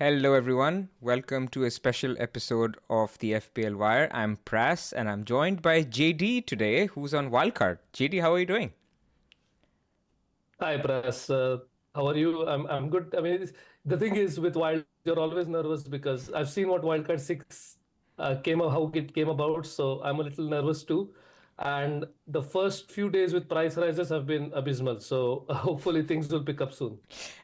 Hello, everyone. Welcome to a special episode of the FPL Wire. I'm Pras, and I'm joined by JD today, who's on Wildcard. JD, how are you doing? Hi, Pras. How are you? I'm good. I mean, the thing is with Wild, you're always nervous because I've seen what Wildcard 6 how it came about, so I'm a little nervous too. And the first few days with price rises have been abysmal, so hopefully things will pick up soon.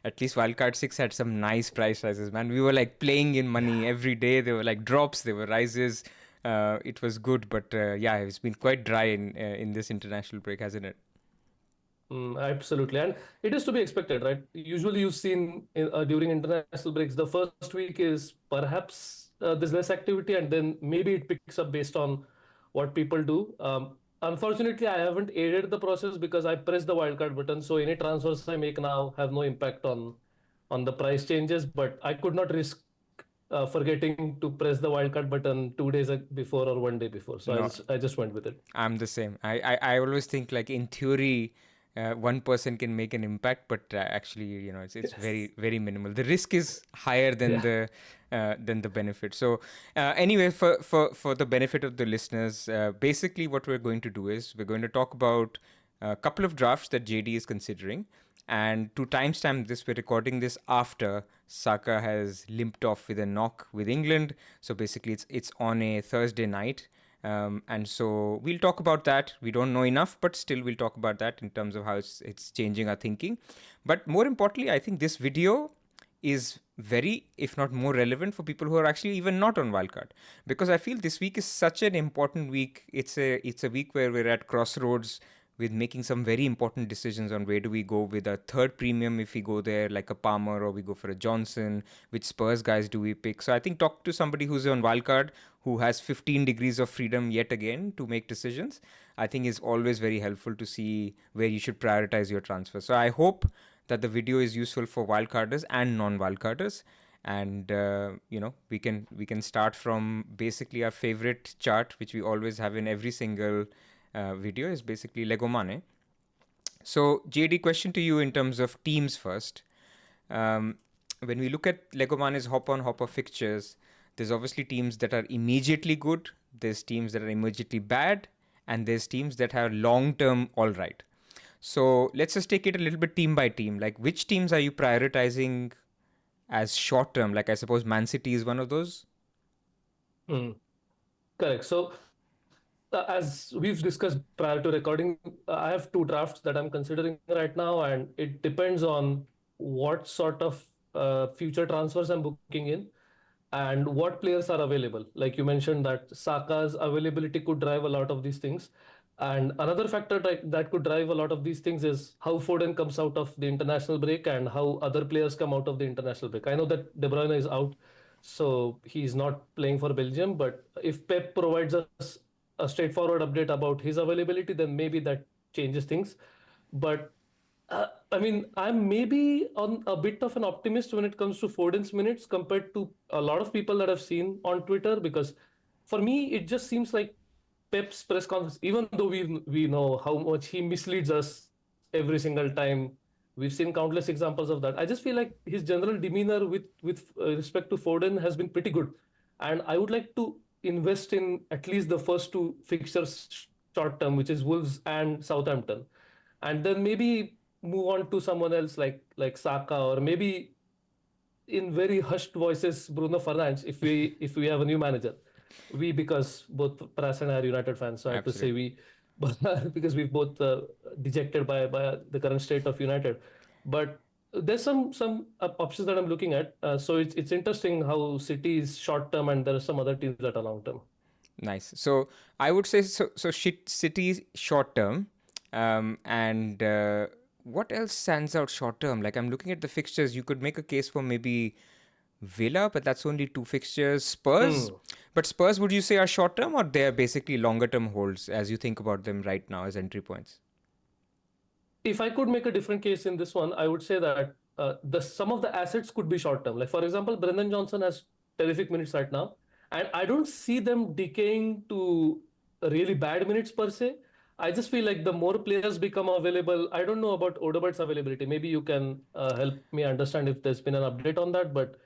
At least Wildcard 6 had some nice price rises, man. We were like playing in money every day. There were like drops, there were rises. It was good, but yeah, it's been quite dry in this international break, hasn't it? Absolutely, and it is to be expected, right? Usually, you've seen during international breaks, the first week is perhaps there's less activity, and then maybe it picks up based on what people do. Unfortunately, I haven't aided the process because I pressed the wildcard button, so any transfers I make now have no impact on the price changes. But I could not risk forgetting to press the wildcard button 2 days before or one day before, so No, I just went with it. I'm the same. I always think like in theory, one person can make an impact, but actually, it's Yes. very minimal. The risk is higher Yeah. than the benefit. So anyway, for the benefit of the listeners, basically what we're going to do is we're going to talk about a couple of drafts that JD is considering. And to timestamp this, we're recording this after Saka has limped off with a knock with England. So basically, it's on a Thursday night. And so we'll talk about that. We don't know enough, but still we'll talk about that in terms of how it's changing our thinking. But more importantly, I think this video is very, if not more relevant for people who are actually even not on wildcard, because I feel this week is such an important week. It's a week where we're at crossroads with making some very important decisions on where do we go with a third premium if we go there like a Palmer, or we go for a Johnson, which Spurs guys do we pick. So I think talk to somebody who's on wildcard who has 15 degrees of freedom yet again to make decisions, I think is always very helpful to see where you should prioritize your transfer. So I hope that the video is useful for wildcarders and non-wildcarders. And we can start from basically our favorite chart, which we always have in every single video, is basically Lego Mane. So JD, question to you in terms of teams first. Um, when we look at Lego Mane's hop on hop of fixtures, there's obviously teams that are immediately good, there's teams that are immediately bad, and there's teams that are long term all right. So let's just take it a little bit team by team. Like, which teams are you prioritizing as short term? Like, I suppose Man City is one of those. Mm. Correct. So, as we've discussed prior to recording, I have two drafts that I'm considering right now, and it depends on what sort of future transfers I'm booking in and what players are available. Like you mentioned, that Saka's availability could drive a lot of these things. And another factor that could drive a lot of these things is how Foden comes out of the international break and how other players come out of the international break. I know that De Bruyne is out, so he's not playing for Belgium. But if Pep provides us a straightforward update about his availability, then maybe that changes things. But I mean, I'm maybe on a bit of an optimist when it comes to Foden's minutes compared to a lot of people that I've seen on Twitter, because for me, it just seems like Pep's press conference, even though we know how much he misleads us every single time, we've seen countless examples of that. I just feel like his general demeanor with respect to Foden has been pretty good, and I would like to invest in at least the first two fixtures short term, which is Wolves and Southampton, and then maybe move on to someone else like Saka, or maybe in very hushed voices Bruno Fernandes if we have a new manager. We, because both Pras and I are United fans, so I have to say Absolutely. we, because we've both dejected by the current state of United. But there's some options that I'm looking at. So it's interesting how City is short term and there are some other teams that are long term. Nice. So I would say so City short term, and what else stands out short term? Like, I'm looking at the fixtures. You could make a case for maybe Villa, but that's only two fixtures. Spurs, Hmm. but Spurs, would you say are short term, or they're basically longer term holds as you think about them right now as entry points? If I could make a different case in this one, I would say that the some of the assets could be short term. Like for example, Brendan Johnson has terrific minutes right now, and I don't see them decaying to really bad minutes per se. I just feel like the more players become available, I don't know about Odegaard's availability. Maybe you can help me understand if there's been an update on that. But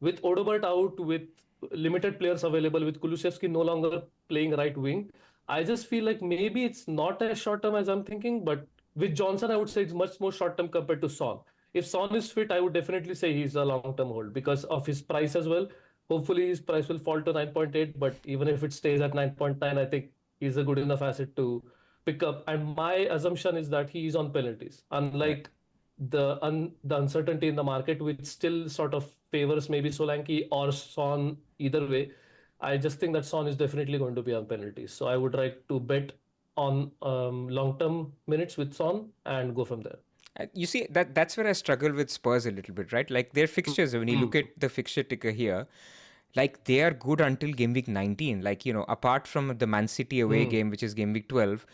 with Odobert out, with limited players available, with Kulusevski no longer playing right wing, I just feel like maybe it's not as short term as I'm thinking. But with Johnson, I would say it's much more short term compared to Son. If Son is fit, I would definitely say he's a long term hold because of his price as well. Hopefully, his price will fall to 9.8, but even if it stays at 9.9, I think he's a good enough asset to pick up. And my assumption is that he is on penalties, Yeah. unlike the uncertainty in the market, which still sort of favors maybe Solanke or Son either way. I just think that Son is definitely going to be on penalties. So I would like to bet on long-term minutes with Son and go from there. You see that's where I struggle with Spurs a little bit, right? Like their fixtures, when you look at Mm, the fixture ticker here, like they are good until game week 19. Like, apart from the Man City away mm, game, which is game week 12,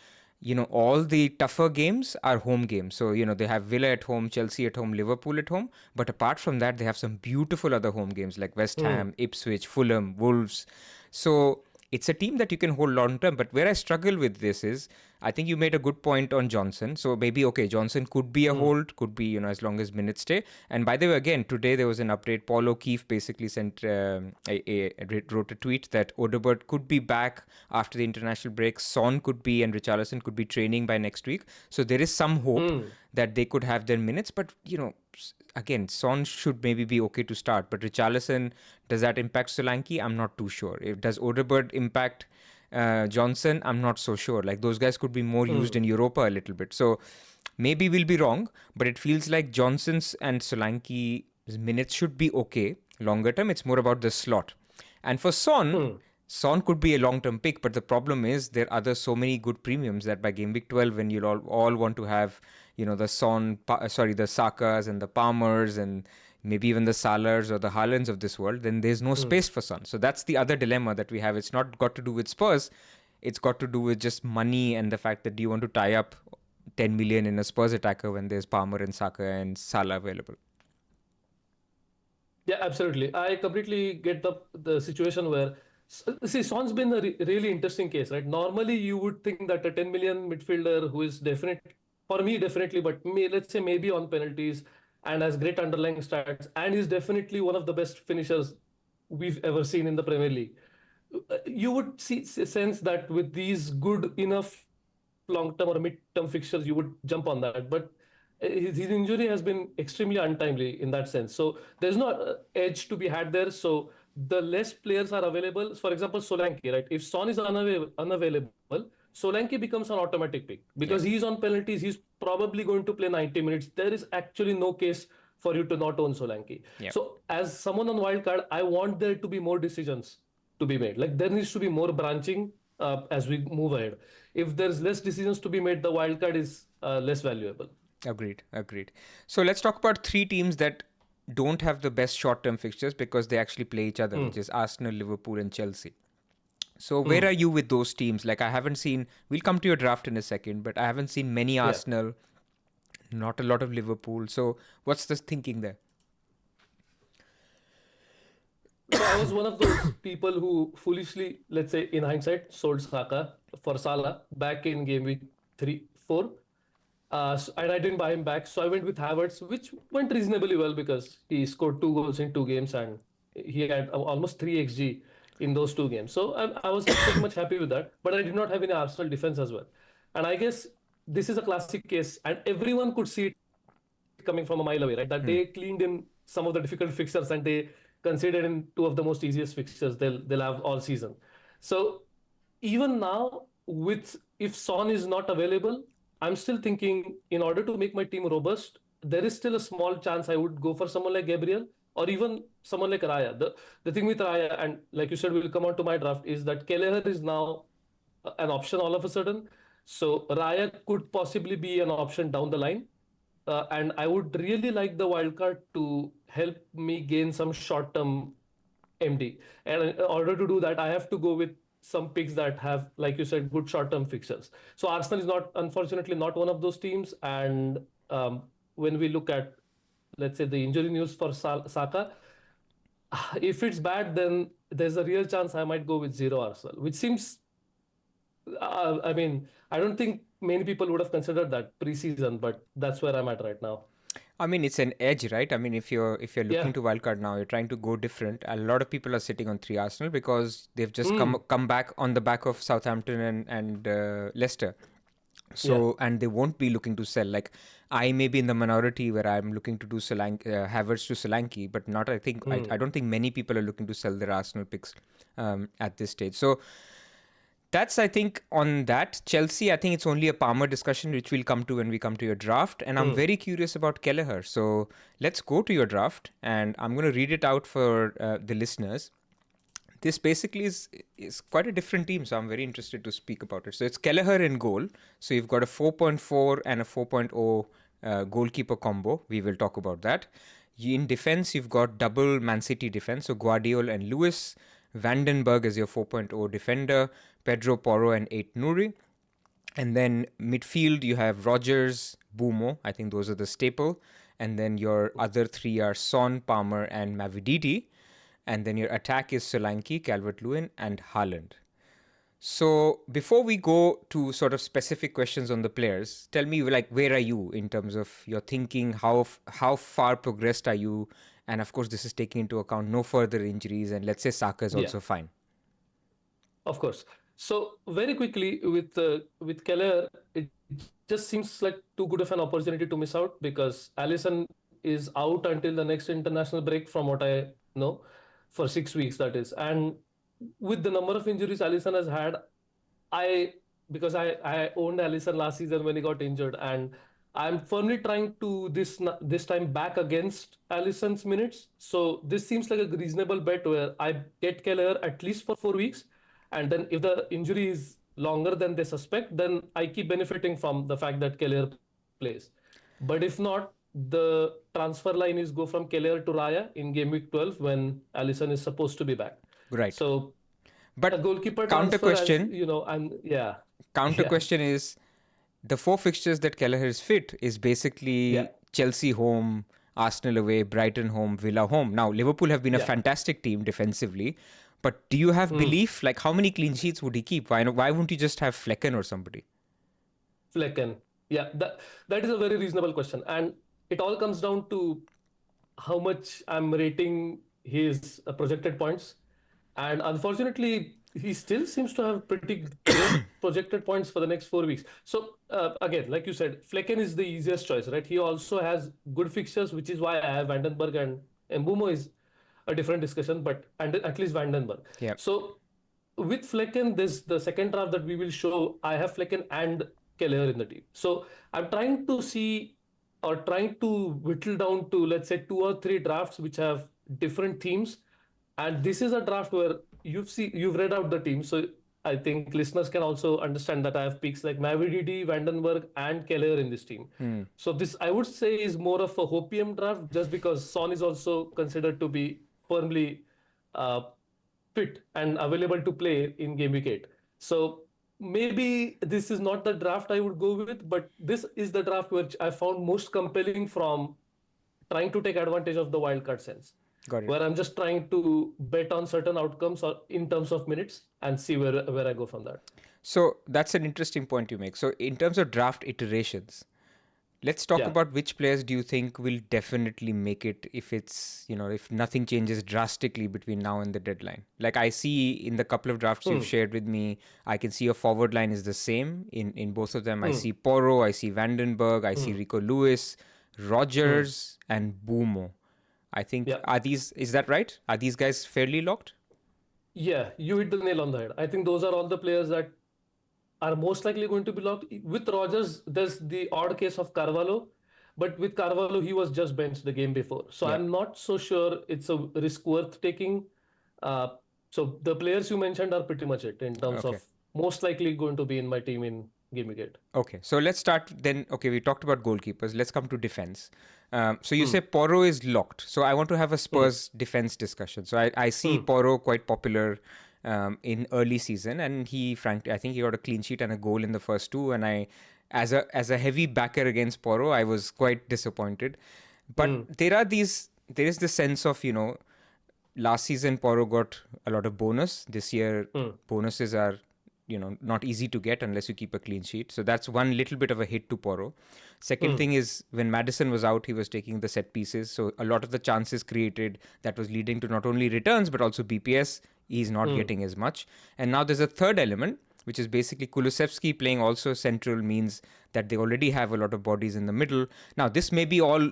all the tougher games are home games. So, they have Villa at home, Chelsea at home, Liverpool at home. But apart from that, they have some beautiful other home games like West mm, Ham, Ipswich, Fulham, Wolves. So it's a team that you can hold long term. But where I struggle with this is, I think you made a good point on Johnson. So maybe, okay, Johnson could be a mm, hold, could be, as long as minutes stay. And by the way, again, today there was an update. Paul O'Keefe basically wrote a tweet that Odobert could be back after the international break. Son could be, and Richarlison could be training by next week. So there is some hope mm, that they could have their minutes. But, again, Son should maybe be okay to start. But Richarlison, does that impact Solanke? I'm not too sure. Does Odobert impact Johnson? I'm not so sure. Like those guys could be more used in mm, Europa a little bit. So maybe we'll be wrong, but it feels like Johnson's and Solanke's minutes should be okay. Longer term, it's more about the slot. And for Son, mm. Son could be a long-term pick, but the problem is there are other so many good premiums that by game week 12, when you'll all want to have, the the Sakas and the Palmers and maybe even the Salars or the Haalands of this world, then there's no Mm. space for Son. So that's the other dilemma that we have. It's not got to do with Spurs. It's got to do with just money and the fact that do you want to tie up 10 million in a Spurs attacker when there's Palmer and Saka and Salah available. Yeah, absolutely. I completely get the situation where see Son's been a really interesting case, right? Normally, you would think that a 10 million midfielder who is definite for me definitely, but let's say maybe on penalties and has great underlying stats and is definitely one of the best finishers we've ever seen in the Premier League. You would sense that with these good enough long term or mid term fixtures, you would jump on that. But his injury has been extremely untimely in that sense. So there's no edge to be had there. So the less players are available, for example, Solanke, right? If Son is unavailable, Solanke becomes an automatic pick Yeah, because he's on penalties. He's probably going to play 90 minutes. There is actually no case for you to not own Solanke. yeah. So as someone on wildcard, I want there to be more decisions to be made. Like there needs to be more branching as we move ahead. If there's less decisions to be made, the wildcard is less valuable. Agreed, agreed. So let's talk about three teams that don't have the best short-term fixtures because they actually play each other, which Hmm. is Arsenal, Liverpool, and Chelsea. So where Hmm. are you with those teams? Like I haven't seen. We'll come to your draft in a second, but I haven't seen many Yeah. Arsenal, not a lot of Liverpool. So what's the thinking there? So I was one of those people who foolishly, let's say in hindsight, sold Saka for Salah back in game week 3, 4. And I didn't buy him back. So I went with Havertz, which went reasonably well because he scored 2 goals in 2 games and he had almost 3 xg in those 2 games. So I was pretty much happy with that. But I did not have any Arsenal defense as well. And I guess this is a classic case, and everyone could see it coming from a mile away, right? That they cleaned in some of the difficult fixtures and they considered in two of the most easiest fixtures they'll have all season. So even now, with if Son is not available, I'm still thinking in order to make my team robust, there is still a small chance I would go for someone like Gabriel or even someone like Raya. The thing with Raya, and like you said, we'll come on to my draft, is that Kelleher is now an option all of a sudden. So Raya could possibly be an option down the line. And I would really like the wildcard to help me gain some short term MD. And in order to do that, I have to go with some picks that have, like you said, good short-term fixtures. So Arsenal is not, unfortunately, not one of those teams. And when we look at, let's say, the injury news for Saka, if it's bad, then there's a real chance I might go with zero Arsenal, which seems, I mean, I don't think many people would have considered that preseason, but that's where I'm at right now. I mean, it's an edge, right? I mean, if you're looking Yeah. to wildcard now, you're trying to go different. A lot of people are sitting on 3 Arsenal because they've just come Mm. come back on the back of Southampton and Leicester. Yeah. So, and they won't be looking to sell. Like, I may be in the minority where I'm looking to do Havertz to Solanke, but not. I Mm. don't think many people are looking to sell their Arsenal picks at this stage. So that's, I think, on that. Chelsea, I think it's only a Palmer discussion, which we'll come to when we come to your draft. And I'm Mm. very curious about Kelleher. So let's go to your draft, and I'm going to read it out for the listeners. This basically is quite a different team, so I'm very interested to speak about it. So it's Kelleher in goal. So you've got a 4.4 and a 4.0 goalkeeper combo. We will talk about that. In defense, you've got double Man City defense. So Guardiola and Lewis. Vandenberg is your 4.0 defender. Pedro Porro and 8 Nuri. And then midfield, you have Rogers, Bumo. I think those are the staple. And then your other three are Son, Palmer, and Mavididi. And then your attack is Solanke, Calvert-Lewin, and Haaland. So before we go to sort of specific questions on the players, tell me, like, where are you in terms of your thinking? How far progressed are you? And of course, this is taking into account no further injuries, and let's say Saka is Yeah. also fine. Of course. So very quickly with Keller, it just seems like too good of an opportunity to miss out because Allison is out until the next international break, from what I know, for 6 weeks that is. And with the number of injuries Allison has had, I because I owned Allison last season when he got injured, and I'm firmly trying to this time back against Allison's minutes. So this seems like a reasonable bet where I get Keller at least for 4 weeks, and then if the injury is longer than they suspect, then I keep benefiting from the fact that Keller plays. But if not, the transfer line is go from Keller to Raya in game week 12 when Allison is supposed to be back. Right. So a But goalkeeper counter transfer, as question, you know, and yeah, counter yeah, question is the four fixtures that Kelleher is fit is yeah, basically Chelsea home, Arsenal away, Brighton home, Villa home. Now, Liverpool have been a yeah. fantastic team defensively, but do you have Mm. belief? Like, how many clean sheets would he keep? Why wouldn't you just have Flecken or somebody? Flecken. Yeah, that is a very reasonable question, and it all comes down to how much I'm rating his projected points. And unfortunately, he still seems to have pretty great projected points for the next 4 weeks. So again, like you said, Flecken is the easiest choice, right? He also has good fixtures, which is why I have Vandenberg, and Mbumo is a different discussion, but and at least Vandenberg. Yeah. So with Flecken, this the second draft that we will show. I have Flecken and Keller in the team. So I'm trying to see or trying to whittle down to, let's say, two or three drafts which have different themes. And this is a draft where you've read out the team. So I think listeners can also understand that I have picks like Mavididi, Vandenberg, and Keller in this team. Hmm. So this I would say is more of a hopium draft just because Son is also considered to be firmly uh, fit and available to play in game week 8. So maybe this is not the draft I would go with, but this is the draft which I found most compelling from trying to take advantage of the wildcard sense, Got it. where I'm just trying to bet on certain outcomes or in terms of minutes and see where I go from that. So that's an interesting point you make. So in terms of draft iterations, let's talk Yeah. about which players do you think will definitely make it if it's, if nothing changes drastically between now and the deadline. Like, I see in the couple of drafts you've Hmm. shared with me, I can see your forward line is the same in both of them. I Hmm. see Porro, I see Vandenberg, I see Hmm. Rico Lewis, Hmm. Rogers, and Bumo. I think, Yeah. is that right? Are these guys fairly locked? Yeah. You hit the nail on the head. I think those are all the players that are most likely going to be locked. With Rogers, there's the odd case of Carvalho, but with Carvalho, he was just benched the game before. So Yeah. I'm not so sure it's a risk worth taking. Uh, so the players you mentioned are pretty much it in terms Okay. of most likely going to be in my team in Game Week 8. Okay, so let's start then. Okay, we talked about goalkeepers. Let's come to defense. So you Hmm. say Porro is locked. So I want to have a Hmm. Spurs defense discussion. So I see Hmm. Porro quite popular in early season, and he, frankly, I think he got a clean sheet and a goal in the first two. And as a heavy backer against Porro, I was quite disappointed. But Hmm. there is this sense of, last season Porro got a lot of bonus. This year Hmm. bonuses are not easy to get unless you keep a clean sheet. So that's one little bit of a hit to Porro. Second thing is, when Maddison was out, he was taking the set pieces. So a lot of the chances created that was leading to not only returns but also BPS, he's not getting as much. And now there's a third element, which is basically Kulusevski playing also central means that they already have a lot of bodies in the middle. Now, this may be all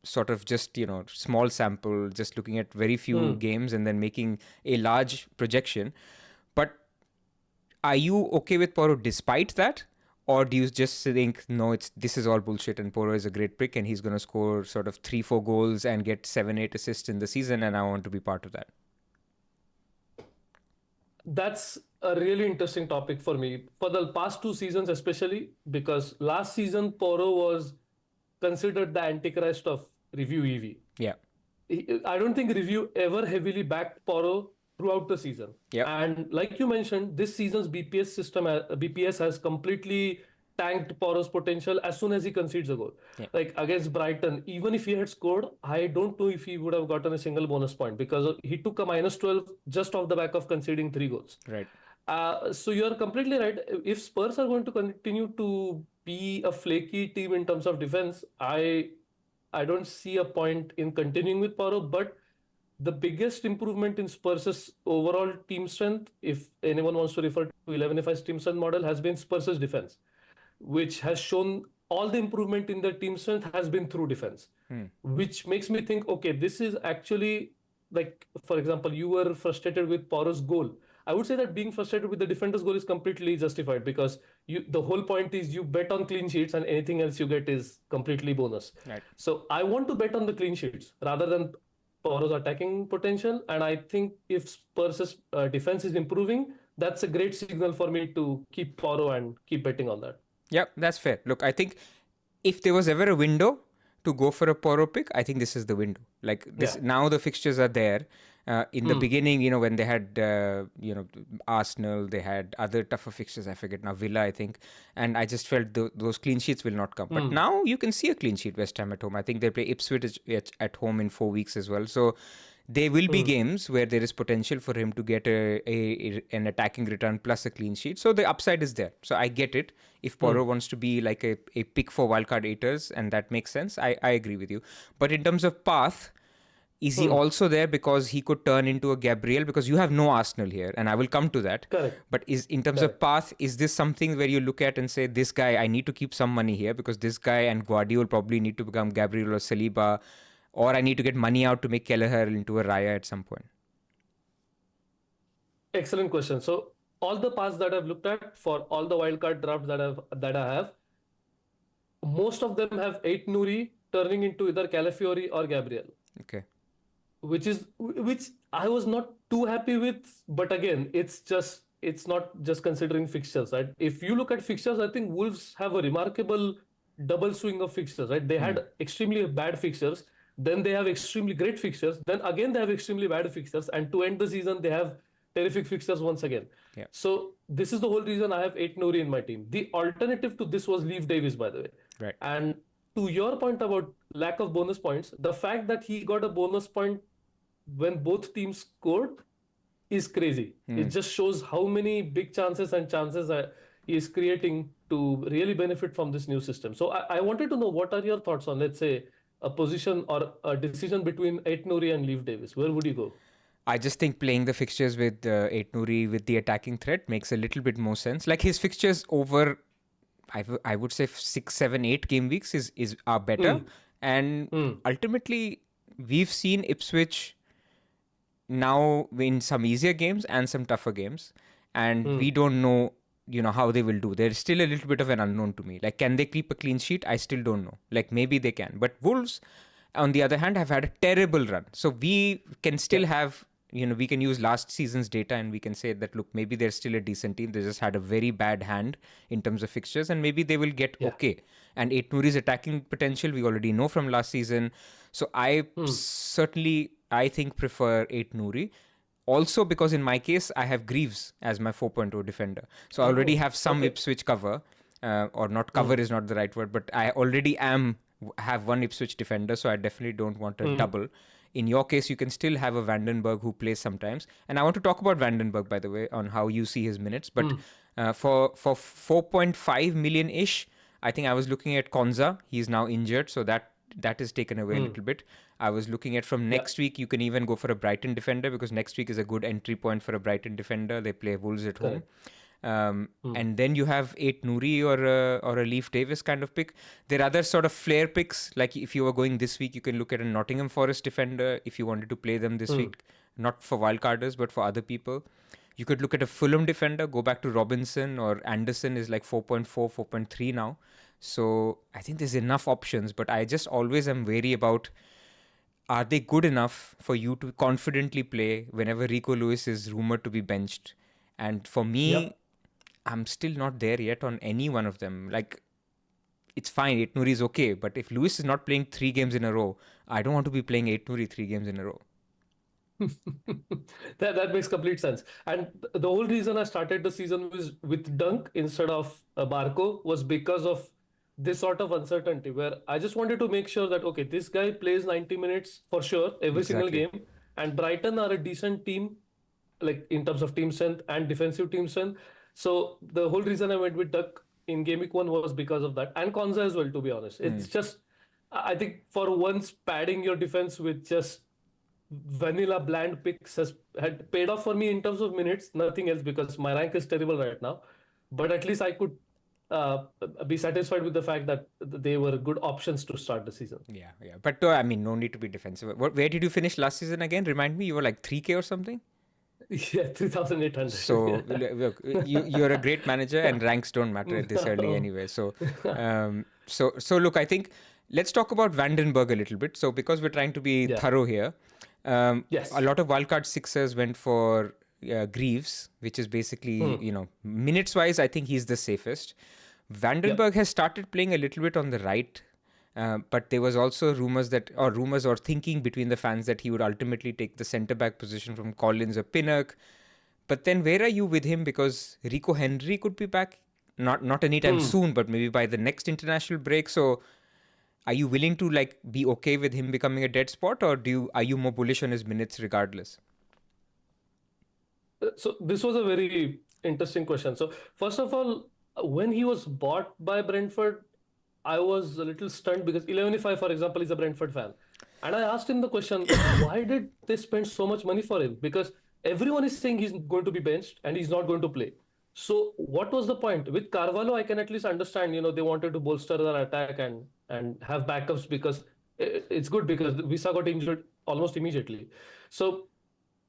sort of just, small sample, just looking at very few games and then making a large projection. But are you okay with Porro despite that? Or do you just think, no, this is all bullshit and Porro is a great pick and he's going to score sort of 3-4 goals and get 7-8 assists in the season and I want to be part of that? That's a really interesting topic for me. For the past 2 seasons, especially, because last season, Porro was considered the antichrist of review EV. Yeah. I don't think review ever heavily backed Porro throughout the season. Yep. And like you mentioned, this season's BPS has completely tanked Porro's potential as soon as he concedes a goal. Yeah. Like against Brighton, even if he had scored, I don't know if he would have gotten a single bonus point because he took a -12 just off the back of conceding 3 goals. Right. So you're completely right. If Spurs are going to continue to be a flaky team in terms of defense, I don't see a point in continuing with Porro. But the biggest improvement in Spurs' overall team strength, if anyone wants to refer to 11-5 team strength model, has been Spurs' defense, which has shown all the improvement in the team strength has been through defense, which makes me think, okay, this is actually like, for example, you were frustrated with Porro's goal. I would say that being frustrated with the defender's goal is completely justified because the whole point is you bet on clean sheets and anything else you get is completely bonus. Right. So I want to bet on the clean sheets rather than Porro's attacking potential. And I think if Spurs' defense is improving, that's a great signal for me to keep Porro and keep betting on that. Yeah, that's fair. Look, I think if there was ever a window to go for a Porro pick, I think this is the window. Like this, now the fixtures are there. In the beginning, when they had, Arsenal, they had other tougher fixtures. I forget now, Villa, I think. And I just felt those clean sheets will not come. But now you can see a clean sheet, West Ham at home. I think they play Ipswich at home in 4 weeks as well. So there will be games where there is potential for him to get an attacking return plus a clean sheet. So the upside is there. So I get it. If Porro wants to be like a pick for wildcard eighters, and that makes sense, I agree with you. But in terms of path, is he also there because he could turn into a Gabriel? Because you have no Arsenal here, and I will come to that. Correct. But in terms of path, is this something where you look at and say, this guy, I need to keep some money here because this guy and Guardiola probably need to become Gabriel or Saliba, or I need to get money out to make Kelleher into a Raya at some point? Excellent question. So all the paths that I've looked at for all the wildcard drafts that I have, most of them have 8 Nuri turning into either Calafiori or Gabriel. Okay. Which I was not too happy with, but again, it's not just considering fixtures, right? If you look at fixtures, I think Wolves have a remarkable double swing of fixtures, right? They had extremely bad fixtures, then they have extremely great fixtures, then again they have extremely bad fixtures, and to end the season they have terrific fixtures once again. Yeah. So this is the whole reason I have 8 Nuri in my team. The alternative to this was Leaf Davis, by the way. Right. And to your point about lack of bonus points, the fact that he got a bonus point when both teams scored is crazy. It just shows how many big chances he is creating to really benefit from this new system. So I wanted to know, what are your thoughts on, let's say, a position or a decision between Ait Nouri and Leaf Davis? Where would you go? I just think playing the fixtures with Ait Nouri with the attacking threat makes a little bit more sense. Like his fixtures over, I would say 6, 7, 8 game weeks are better. And ultimately, we've seen Ipswich now win some easier games and some tougher games, and we don't know how they will do. There's still a little bit of an unknown to me. Like, can they keep a clean sheet? I still don't know. Like, maybe they can, but Wolves on the other hand have had a terrible run, so we can still have, we can use last season's data and we can say that, look, maybe they're still a decent team. They just had a very bad hand in terms of fixtures, and maybe they will get okay. And Ait Nouri's attacking potential we already know from last season, so I certainly, I think, prefer Ait Nouri. Also because in my case, I have Greaves as my 4.0 defender. So I already have some Ipswich cover, or not cover is not the right word, but I already have one Ipswich defender, so I definitely don't want a double. In your case, you can still have a Vandenberg who plays sometimes. And I want to talk about Vandenberg, by the way, on how you see his minutes. But for 4.5 million ish, I think I was looking at Konza. He's now injured, so that is taken away a little bit. I was looking at from Yeah. next week, you can even go for a Brighton defender because next week is a good entry point for a Brighton defender. They play Wolves at home. Correct. And then you have 8 Nouri or a Leaf Davis kind of pick. There are other sort of flair picks. Like if you were going this week, you can look at a Nottingham Forest defender if you wanted to play them this week. Not for wildcarders, but for other people. You could look at a Fulham defender, go back to Robinson, or Anderson is like 4.4, 4.3 now. So I think there's enough options, but I just always am wary about, are they good enough for you to confidently play whenever Rico Lewis is rumored to be benched? And for me, Yep. I'm still not there yet on any one of them. Like, it's fine, Eight Nouri is okay, but if Lewis is not playing 3 games in a row, I don't want to be playing Eight Nouri 3 games in a row. That makes complete sense. And the whole reason I started the season with Dunk instead of Barco was because of this sort of uncertainty where I just wanted to make sure that okay, this guy plays 90 minutes for sure every single Exactly. game, and Brighton are a decent team, like in terms of team strength and defensive team strength. So the whole reason I went with Duck in Game Week 1 was because of that, and Konza as well. To be honest, it's just I think for once padding your defense with just vanilla bland picks had paid off for me in terms of minutes, nothing else, because my rank is terrible right now. But at least I could uh, be satisfied with the fact that they were good options to start the season. Yeah, yeah. But I mean, no need to be defensive. Where did you finish last season again? Remind me, you were like 3K or something? Yeah, 3,800. So Yeah. look, you're a great manager, and ranks don't matter at this early No. anyway. So look, I think let's talk about Vandenberg a little bit. So because we're trying to be Yeah. thorough here, a Yes. lot of wildcard sixers went for Greaves, which is basically, Hmm. minutes wise, I think he's the safest. Yep. Vandenberg has started playing a little bit on the right, but there was also rumors or thinking between the fans that he would ultimately take the centre back position from Collins or Pinnock. But then where are you with him? Because Rico Henry could be back, not anytime Hmm. soon, but maybe by the next international break. So are you willing to like be okay with him becoming a dead spot, or are you more bullish on his minutes regardless? So this was a very interesting question. So first of all, when he was bought by Brentford, I was a little stunned because 11.5, for example, is a Brentford fan. And I asked him the question, why did they spend so much money for him? Because everyone is saying he's going to be benched and he's not going to play. So what was the point? With Carvalho, I can at least understand, they wanted to bolster their attack and have backups because it's good because Visa got injured almost immediately. So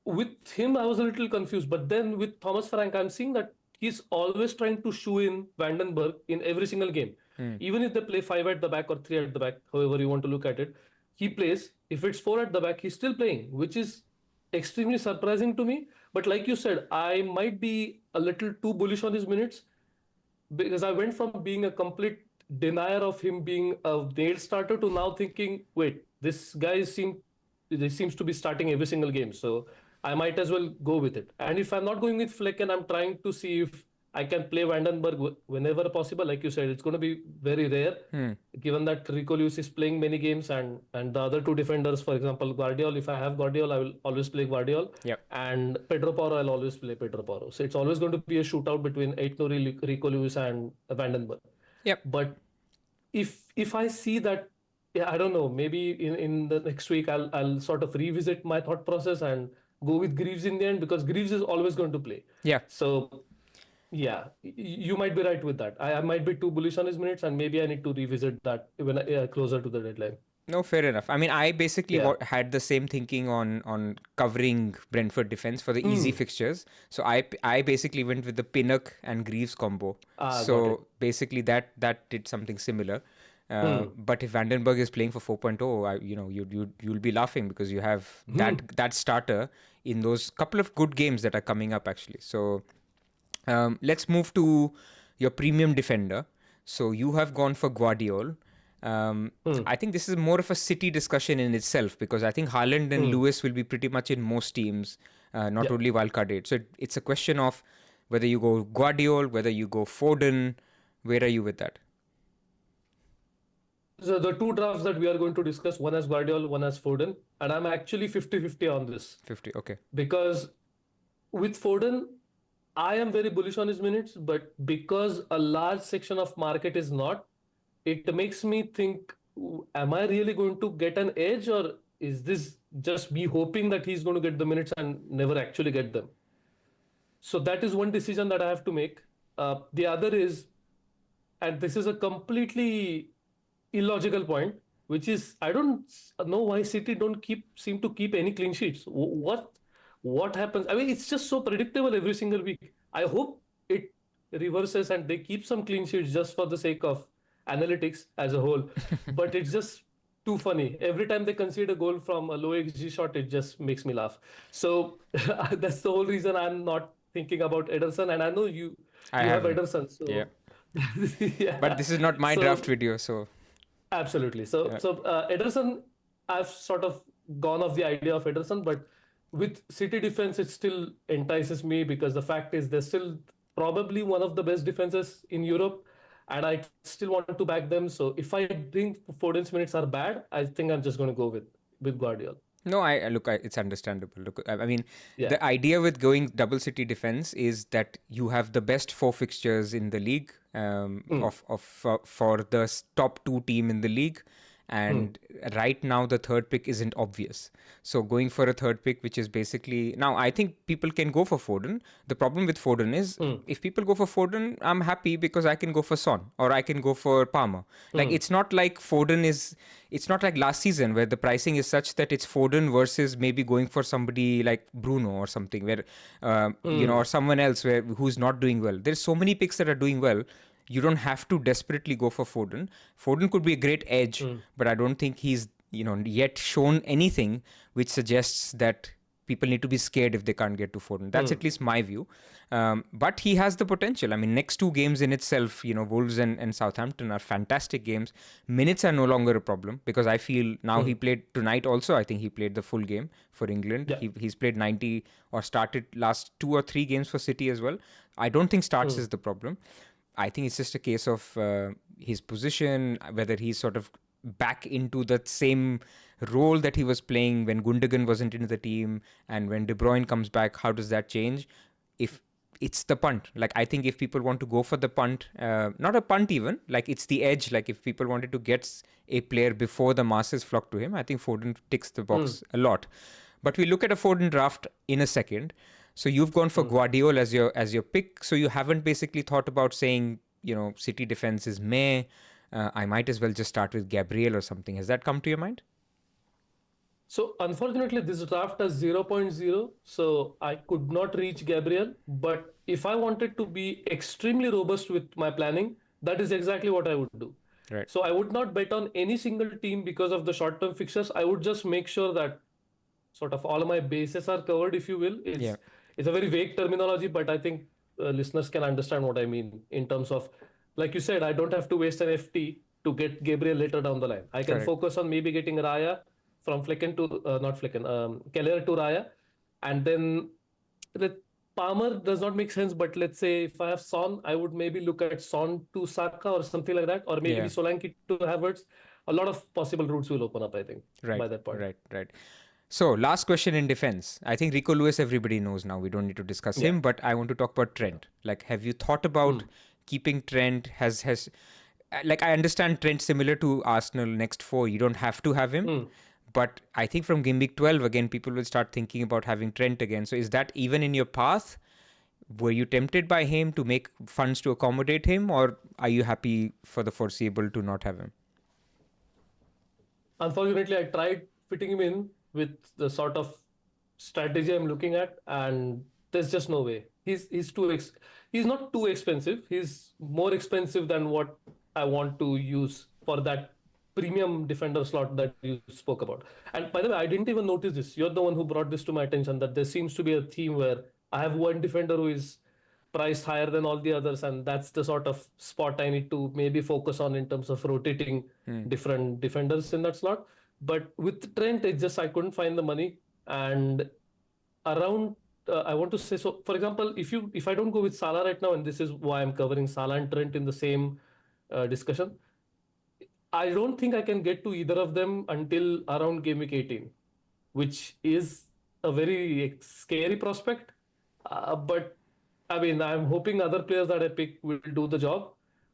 with him, I was a little confused. But then with Thomas Frank, I'm seeing that he's always trying to shoe in Vandenberg in every single game. Hmm. Even if they play five at the back or three at the back, however you want to look at it, he plays. If it's four at the back, he's still playing, which is extremely surprising to me. But like you said, I might be a little too bullish on his minutes because I went from being a complete denier of him being a nail starter to now thinking, wait, this guy seems to be starting every single game, so I might as well go with it. And if I'm not going with Fleck and I'm trying to see if I can play Vandenberg whenever possible, like you said, it's going to be very rare, Hmm. given that Rico Lewis is playing many games and the other two defenders, for example, Guardiol. If I have Guardiol, I will always play Guardiol, Yep. and Pedro Porro, I'll always play Pedro Porro. So it's always going to be a shootout between Aitno, Rico Lewis, and Vandenberg. Yep. But if I see that, yeah, I don't know, maybe in the next week I'll sort of revisit my thought process and go with Greaves in the end because Greaves is always going to play. Yeah. So yeah, you might be right with that. I might be too bullish on his minutes, and maybe I need to revisit that when closer to the deadline. No, fair enough. I mean, I basically Yeah. had the same thinking on covering Brentford defense for the easy Hmm. fixtures. So I basically went with the Pinnock and Greaves combo. Ah, got it. So basically that did something similar. Hmm. But if Vandenberg is playing for 4.0, you'll be laughing because you have Hmm. that starter in those couple of good games that are coming up actually. So let's move to your premium defender. So you have gone for Guardiol. Hmm. I think this is more of a City discussion in itself because I think Haaland and Hmm. Lewis will be pretty much in most teams, not Yeah. only wildcard 8. So it's a question of whether you go Guardiol, whether you go Foden. Where are you with that? So the two drafts that we are going to discuss, one as Guardiola, one as Foden, and I'm actually 50-50 on this 50. Okay. because with Foden, I am very bullish on his minutes, but because a large section of market is not, it makes me think, am I really going to get an edge, or is this just me hoping that he's going to get the minutes and never actually get them? So that is one decision that I have to make. The other is, and this is a completely illogical point, which is I don't know why City don't seem to keep any clean sheets. What happens? I mean, it's just so predictable every single week. I hope it reverses and they keep some clean sheets just for the sake of analytics as a whole. But it's just too funny. Every time they concede a goal from a low XG shot, it just makes me laugh. So that's the whole reason I'm not thinking about Ederson. And I know I you have haven't. Ederson, Yeah. so But yeah. this is not my draft So video, so absolutely. So, yeah. Ederson, I've sort of gone off the idea of Ederson, but with City defense, it still entices me because the fact is they're still probably one of the best defenses in Europe, and I still want to back them. So, if I think Foden's minutes are bad, I think I'm just going to go with Guardiola. No, look. It's understandable. Look, I mean, Yeah. the idea with going double city defense is that you have the best four fixtures in the league, Mm, for the top two team in the league, mm, and right now the third pick isn't obvious. So going for a third pick, which is basically now, I think people can go for Foden. The problem with Foden is, mm, if people go for Foden, I'm happy because I can go for Son or I can go for Palmer. Like, mm, it's not like Foden is. It's not like last season where the pricing is such that it's Foden versus maybe going for somebody like Bruno or something, where or mm, someone else who's not doing well. There's so many picks that are doing well. You don't have to desperately go for Foden. Foden could be a great edge, mm, but I don't think he's yet shown anything which suggests that people need to be scared if they can't get to Foden. That's mm, at least my view. But he has the potential. I mean, next two games in itself, Wolves and Southampton are fantastic games. Minutes are no longer a problem because I feel now he mm. played tonight also. I think he played the full game for England. Yeah. He's played 90 or started last 2 or 3 games for City as well. I don't think starts Mm, is the problem. I think it's just a case of his position, whether he's sort of back into that same role that he was playing when Gundogan wasn't in the team, and when De Bruyne comes back, how does that change? If it's the punt, like, I think if people want to go for the punt, not a punt even, like, it's the edge. Like, if people wanted to get a player before the masses flock to him, I think Foden ticks the mm, box a lot. But we look at a Foden draft in a second. So you've gone for mm. Guardiola as your pick. So you haven't basically thought about saying, City defense is meh. I might as well just start with Gabriel or something. Has that come to your mind? So unfortunately, this draft has zero point 0.0, so I could not reach Gabriel. But if I wanted to be extremely robust with my planning, that is exactly what I would do. Right. So I would not bet on any single team because of the short-term fixtures. I would just make sure that sort of all my bases are covered, if you will. Yeah. It's a very vague terminology, but I think listeners can understand what I mean in terms of, like you said, I don't have to waste an FT to get Gabriel later down the line. I can Correct. focus on maybe getting Raya from Flecken to not Flecken, Keller to Raya, and then let Palmer does not make sense. But let's say if I have Son, I would maybe look at Son to Saka or something like that, or maybe Yeah. Solanke to Havertz. A lot of possible routes will open up, I think, Right. by that point. Right. Right. So, last question in defense. I think Rico Lewis, everybody knows now. We don't need to discuss Yeah. him, but I want to talk about Yeah. Trent. Like, have you thought about Mm. keeping Trent? Like, I understand Trent similar to Arsenal next four. You don't have to have him, Mm. but I think from game week 12 again, people will start thinking about having Trent again. So, is that even in your path? Were you tempted by him to make funds to accommodate him, or are you happy for the foreseeable to not have him? Unfortunately, I tried fitting him in with the sort of strategy I'm looking at, and there's just no way. He's not too expensive. He's more expensive than what I want to use for that premium defender slot that you spoke about. And by the way, I didn't even notice this. You're the one who brought this to my attention, that there seems to be a theme where I have one defender who is priced higher than all the others, and that's the sort of spot I need to maybe focus on in terms of rotating Hmm. different defenders in that slot. But with Trent, it's just I couldn't find the money. And around I want to say, so for example, if I don't go with Salah right now, and this is why I'm covering Salah and Trent in the same discussion, I don't think I can get to either of them until around game week 18, which is a very scary prospect. But I mean, I'm hoping other players that I pick will do the job.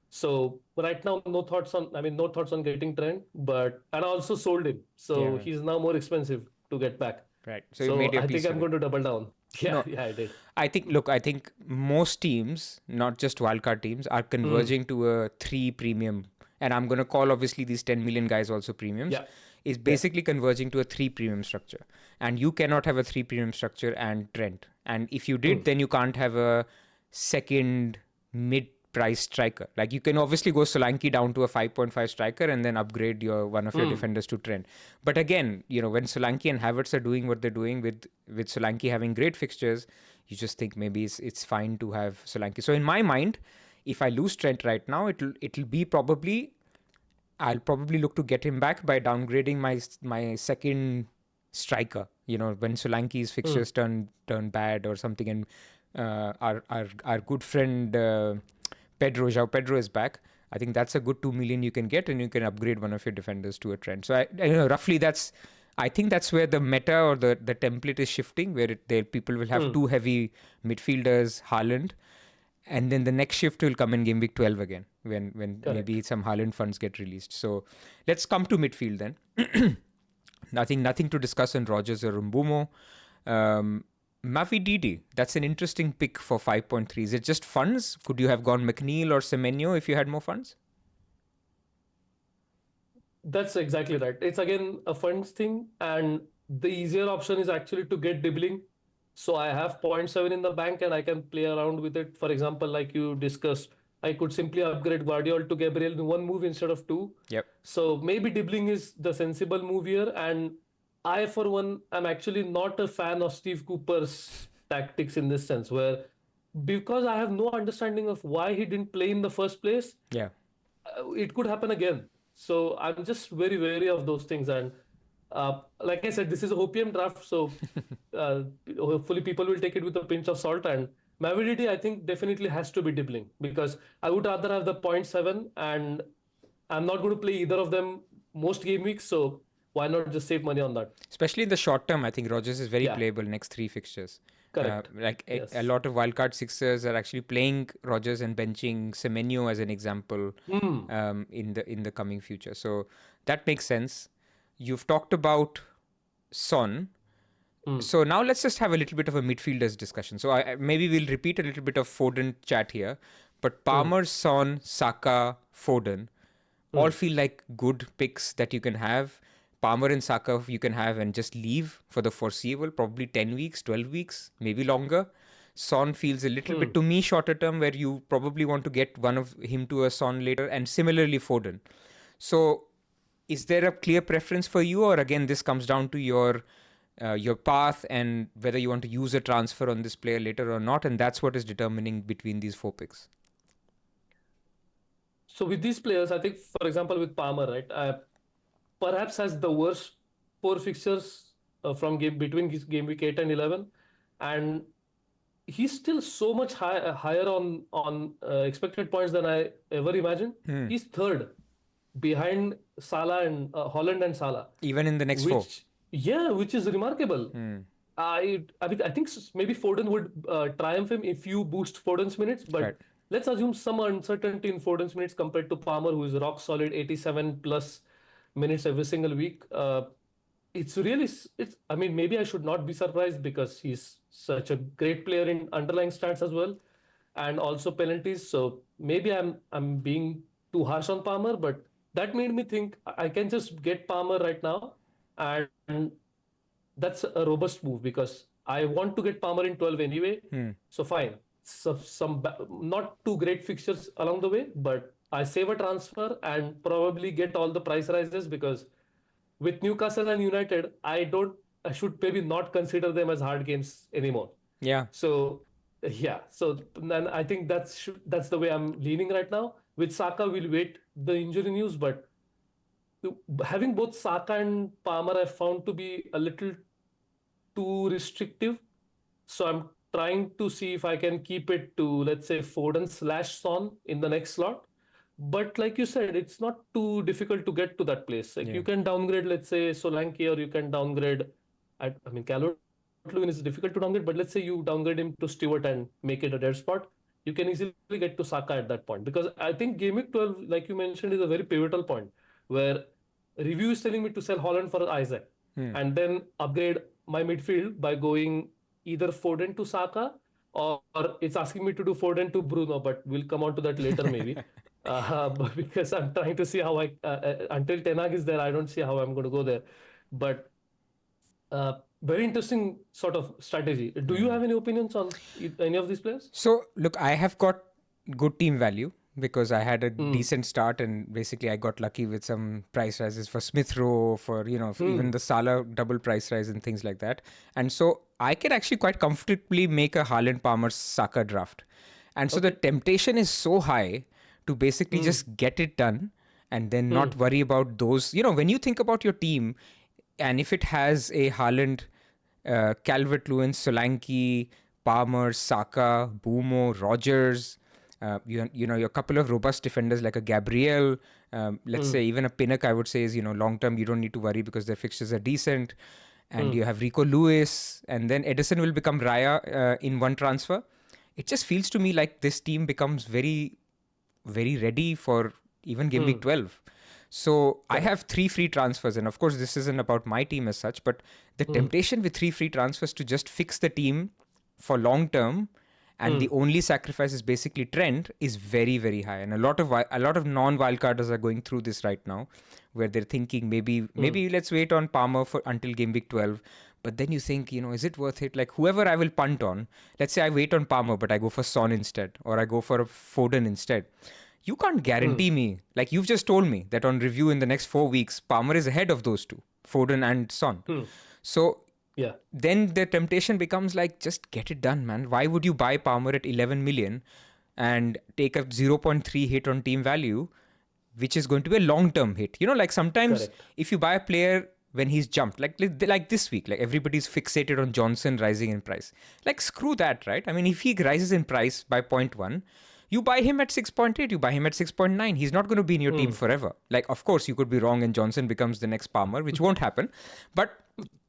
So right now, no thoughts on. I mean, no thoughts on getting Trent. But and I also sold him, so Yeah, he's now more expensive to get back. right. So you So made your I think peace I'm with it. going to double down. Yeah, No, yeah, I did. I think, look, I think most teams, not just wildcard teams, are Mm, converging to a three premium. And I'm going to call obviously these 10 million guys also premiums, yeah, is yeah. basically converging to a three premium structure. And you cannot have a three premium structure and Trent. And if you did, Mm, then you can't have a second mid price striker. Like you can obviously go Solanke down to a 5.5 striker and then upgrade your one of your mm, defenders to Trent. But again, when Solanke and Havertz are doing what they're doing with Solanke having great fixtures, you just think maybe it's fine to have Solanke. So in my mind, if I lose Trent right now, it'll be probably I'll probably look to get him back by downgrading my second striker. When Solanke's mm. fixtures turn bad or something, and our good friend João Pedro is back. I think that's a good 2 million you can get, and you can upgrade one of your defenders to a Trent. So roughly that's. I think that's where the meta or the template is shifting, where people will have Mm, two heavy midfielders, Haaland, and then the next shift will come in game week 12 again, when correct. maybe some Haaland funds get released. So let's come to midfield then. Nothing to discuss on Rogers or Mbumo. Mavi Didi, that's an interesting pick for 5.3. Is it just funds? Could you have gone McNeil or Semenyo if you had more funds? That's exactly right. It's again a funds thing, and the easier option is actually to get dribbling. So I have zero point 0.7 in the bank and I can play around with it. For example, like you discussed, I could simply upgrade Guardiola to Gabriel in one move instead of two. Yep. So maybe dribbling is the sensible move here. And I, for one, am actually not a fan of Steve Cooper's tactics in this sense, where because I have no understanding of why he didn't play in the first place, Yeah. it could happen again. So I'm just very wary of those things. And like I said, this is a OPM draft, so uh, hopefully people will take it with a pinch of salt. And Mavidity, I think, definitely has to be dribbling because I would rather have the zero point 0.7, and I'm not going to play either of them most game weeks. So why not just save money on that? Especially in the short term, I think Rogers is very Yeah, playable next three fixtures. correct. Like a Yes. lot of wildcard sixers are actually playing Rogers and benching Semenyo as an example Hmm. in the coming future. So that makes sense. You've talked about Son. Hmm. So now let's just have a little bit of a midfielders discussion. So maybe we'll repeat a little bit of Foden chat here. But Hmm. Palmer, Son, Saka, Foden all Hmm. feel like good picks that you can have. Palmer and Saka you can have and just leave for the foreseeable, probably 10 weeks, 12 weeks, maybe longer. Son feels a little Hmm. bit to me shorter term where you probably want to get one of him to a Son later, and similarly Foden. So is there a clear preference for you, or again this comes down to your path and whether you want to use a transfer on this player later or not, and that's what is determining between these four picks? So with these players, I think, for example, with Palmer, right, perhaps has the worst four fixtures from game between his game week 8 and 11, and he's still so much higher on expected points than I ever imagined. Hmm. He's third behind Salah and Holland and Salah, Even in the next four. which yeah, which is remarkable. Hmm. I mean, I think maybe Foden would triumph him if you boost Foden's minutes, Right. but let's assume some uncertainty in Foden's minutes compared to Palmer, who is rock solid 87 plus minutes every single week. It's really it's. I mean, maybe I should not be surprised because he's such a great player in underlying stats as well, and also penalties. So maybe I'm being too harsh on Palmer, but that made me think I can just get Palmer right now, and that's a robust move because I want to get Palmer in 12 anyway. Hmm. So fine. So some not too great fixtures along the way, but I save a transfer and probably get all the price rises because with Newcastle and United, I should maybe not consider them as hard games anymore. Yeah. So yeah, so then I think that's the way I'm leaning right now. With Saka, we'll wait the injury news, but having both Saka and Palmer, I found to be a little too restrictive. So I'm trying to see if I can keep it to, let's say, Foden slash Son in the next slot. But like you said, it's not too difficult to get to that place. Like Yeah. you can downgrade, let's say Solanke, or you can downgrade. I mean, Calvert-Lewin is difficult to downgrade, but let's say you downgrade him to Stewart and make it a dead spot. You can easily get to Saka at that point, because I think Game Week 12, like you mentioned, is a very pivotal point where review is telling me to sell Holland for Isaac Hmm. and then upgrade my midfield by going either Foden to Saka, or it's asking me to do Foden to Bruno, but we'll come on to that later maybe. But because I'm trying to see how until Ten Hag is there, I don't see how I'm going to go there. But very interesting sort of strategy. Do you have any opinions on any of these players? So look, I have got good team value because I had a Hmm. decent start and basically I got lucky with some price rises for Smith Rowe, for even Hmm. the Salah double price rise and things like that. And so I can actually quite comfortably make a Haaland Palmer Saka draft. And so the Okay. temptation is so high to basically Hmm. just get it done and then Hmm. not worry about those. When you think about your team, and if it has a Haaland, Calvert-Lewin, Solanke, Palmer, Saka, Bumo, Rogers, your couple of robust defenders like a Gabriel, let's Hmm. say even a Pinnock, I would say is long term you don't need to worry because their fixtures are decent, and Hmm. you have Rico Lewis, and then Edison will become Raya in one transfer. It just feels to me like this team becomes very, very ready for even Game Week Hmm. 12. So I have Correct. 3 free transfers, and of course, this isn't about my team as such, but the Hmm. temptation with 3 free transfers to just fix the team for long term, and the Hmm. only sacrifice is basically Trent, is very, very high. And a lot of non wildcarders are going through this right now, where they're thinking Hmm. maybe let's wait on Palmer for until Game Week 12. But then you think, is it worth it? Like whoever I will punt on, let's say I wait on Palmer, but I go for Son instead, or I go for a Foden instead. You can't Hmm. guarantee me, like you've just told me, that on review in the next 4 weeks, Palmer is ahead of those two, Foden and Son. Hmm. So Yeah. then the temptation becomes like, just get it done, man. Why would you buy Palmer at 11 million and take a zero point 0.3 hit on team value, which is going to be a long term hit? Like sometimes Correct. if you buy a player when he's jumped, like this week, like everybody's fixated on Johnson rising in price. Like screw that, right? I mean, if he rises in price by point 0.1, you buy him at 6.8, you buy him at 6.9. He's not going to be in your team Hmm. forever. Like, of course, you could be wrong and Johnson becomes the next Palmer, which won't happen. But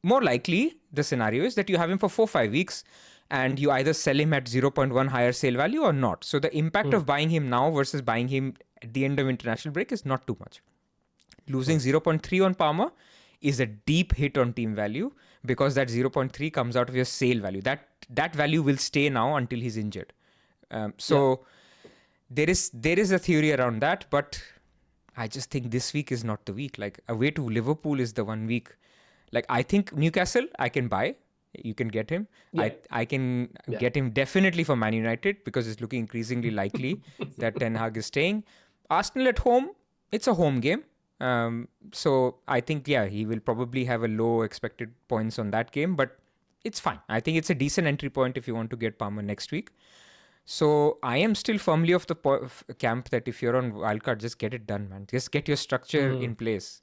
more likely, the scenario is that you have him for 4 5 weeks and you either sell him at zero point 0.1 higher sale value or not. So the impact Hmm. of buying him now versus buying him at the end of international break is not too much. Losing Hmm. zero point 0.3 on Palmer is a deep hit on team value because that zero point 0.3 comes out of your sale value. That value will stay now until he's injured. Yeah. So there is a theory around that, but I just think this week is not the week. Like away to Liverpool is the 1 week. Like I think Newcastle I can buy. You can get him. Yeah. I can Yeah. get him definitely for Man United because it's looking increasingly likely that Ten Hag is staying. Arsenal at home, it's a home game. So I think he will probably have a low expected points on that game, but it's fine. I think it's a decent entry point if you want to get Palmer next week. So I am still firmly of the camp that if you're on wildcard, just get it done, man. Just get your structure Hmm. in place.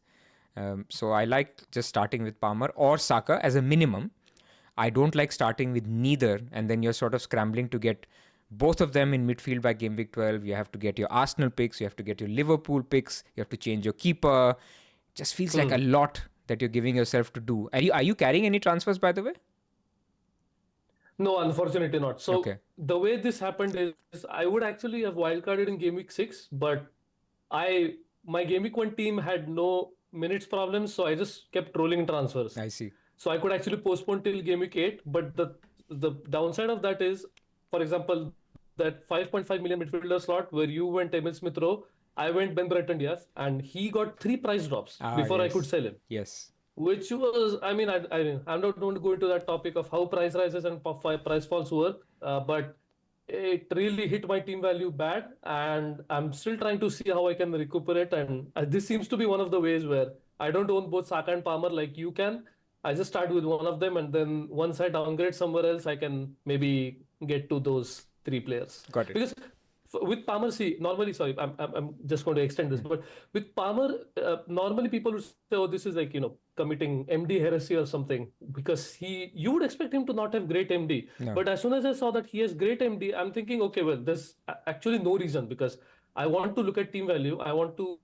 So I like just starting with Palmer or Saka as a minimum. I don't like starting with neither, and then you're sort of scrambling to get both of them in midfield by game week 12. You have to get your Arsenal picks, you have to get your Liverpool picks, you have to change your keeper. Just feels like a Hmm. lot that you're giving yourself to do. Are you carrying any transfers, by the way? No, unfortunately not. So Okay. the way this happened is I would actually have wildcarded in Game Week 6, but I my Game Week 1 team had no minutes problems, so I just kept rolling transfers. I see. So I could actually postpone till Game Week 8, but the downside of that is, for example, that 5.5 million midfielder slot where you went Emil Smith Rowe, I went Ben Brighton Diaz, and he got 3 price drops Ah, before I could yes. sell him. Yes. Which was, I mean, I'm not going to go into that topic of how price rises and price falls work, but it really hit my team value bad, and I'm still trying to see how I can recuperate. And this seems to be one of the ways where I don't own both Saka and Palmer like you can. I just start with one of them, and then once I downgrade somewhere else, I can maybe get to those 3 players. Got it. Because with Palmer, see, normally, sorry, I'm just going to extend this, Hmm. but with Palmer, normally people would say, oh, this is like, committing MD heresy or something, because you would expect him to not have great MD. No. But as soon as I saw that he has great MD, I'm thinking, okay, well, there's actually no reason, because I want to look at team value. I want to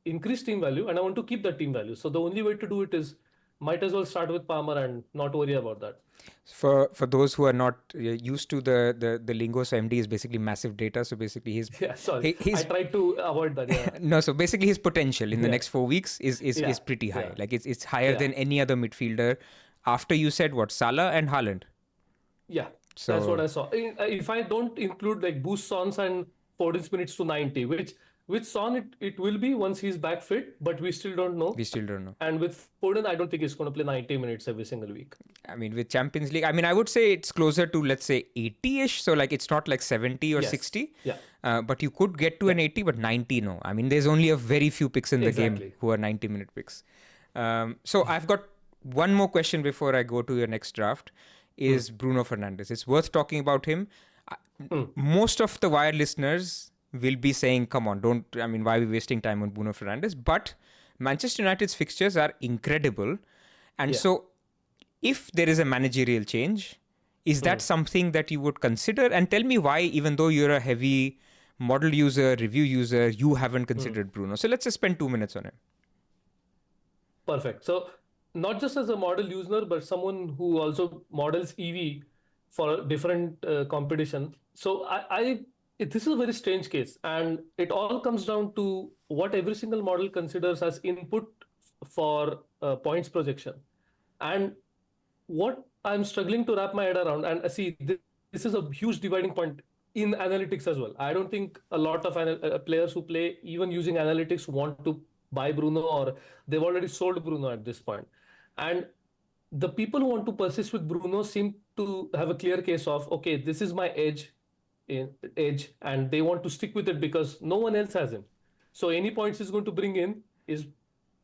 increase team value, and I want to keep that team value. So the only way to do it is might as well start with Palmer and not worry about that. For those who are not used to the lingo, so MD is basically massive data. So basically, Yeah, sorry. I his tried to avoid that. Yeah. no. So basically, his potential in the Yeah. next 4 weeks is Yeah. pretty high. Yeah. Like it's higher Yeah. than any other midfielder. After you said what, Salah and Haaland. Yeah. That's what So I saw. If I don't include like boost Son's and Foden's minutes to 90, which Son it will be once he's back fit, but we still don't we know. still don't know. And with Foden, I don't think he's going to play 90 minutes every single week. I mean, with Champions League, I mean, I would say it's closer to, let's say, 80-ish. So like it's not like 70 or Yes. 60. Yeah. But you could get to Yeah. an 80, but 90, no. I mean, there's only a very few picks in the game Exactly. who are 90-minute picks. So I've got one more question before I go to your next draft. Is Bruno Fernandes? It's worth talking about him. Most of the Wire listeners will be saying, "Come on, don't." I mean, why are we wasting time on Bruno Fernandes? But Manchester United's fixtures are incredible, and Yeah. so if there is a managerial change, is that something that you would consider? And tell me why, even though you're a heavy model user, review user, you haven't considered Bruno. So let's just spend 2 minutes on him. Perfect. So not just as a model user, but someone who also models EV for different competition. So this is a very strange case, and it all comes down to what every single model considers as input for points projection. And what I'm struggling to wrap my head around, and see, this is a huge dividing point in analytics as well. I don't think a lot of players who play even using analytics want to buy Bruno, or they've already sold Bruno at this point. And the people who want to persist with Bruno seem to have a clear case of, okay, this is my edge, and they want to stick with it because no one else has him. So any points he's going to bring in is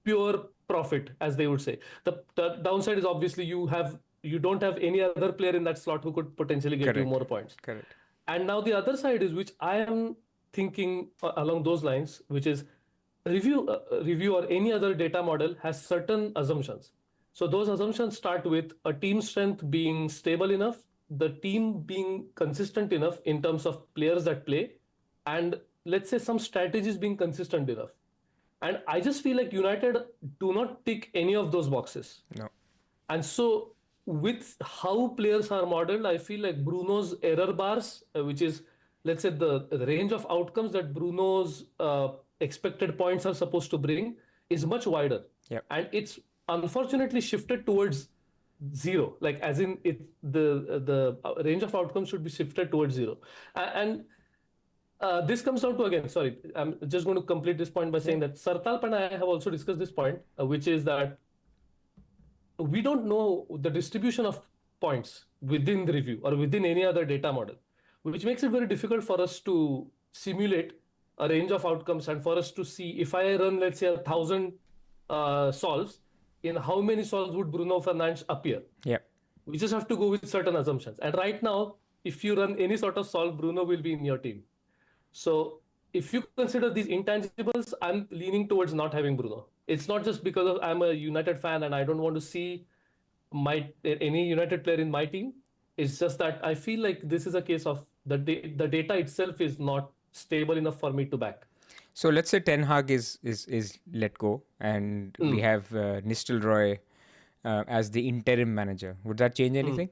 pure profit, as they would say. The downside is obviously you don't have any other player in that slot who could potentially get you Correct. more points. Correct. And now the other side is, which I am thinking along those lines, which is review or any other data model has certain assumptions. So those assumptions start with a team strength being stable enough, the team being consistent enough in terms of players that play, and let's say some strategies being consistent enough. And I just feel like United do not tick any of those boxes. No. And so, with how players are modeled, I feel like Bruno's error bars, which is, let's say, the range of outcomes that Bruno's expected points are supposed to bring, is much wider. Yep. And it's unfortunately shifted towards zero. Like, as in, the range of outcomes should be shifted towards zero. And this comes down to, again, sorry, I'm just going to complete this point by saying that Sartalp and I have also discussed this point, which is that we don't know the distribution of points within the review or within any other data model, which makes it very difficult for us to simulate a range of outcomes and for us to see if I run, let's say, 1,000 solves, in how many solves would Bruno Fernandes appear? Yeah. We just have to go with certain assumptions. And right now, if you run any sort of solve, Bruno will be in your team. So if you consider these intangibles, I'm leaning towards not having Bruno. It's not just because of I'm a United fan and I don't want to see any United player in my team. It's just that I feel like this is a case of the data itself is not stable enough for me to back. So let's say Ten Hag is let go, and we have Nistelrooy as the interim manager. Would that change anything?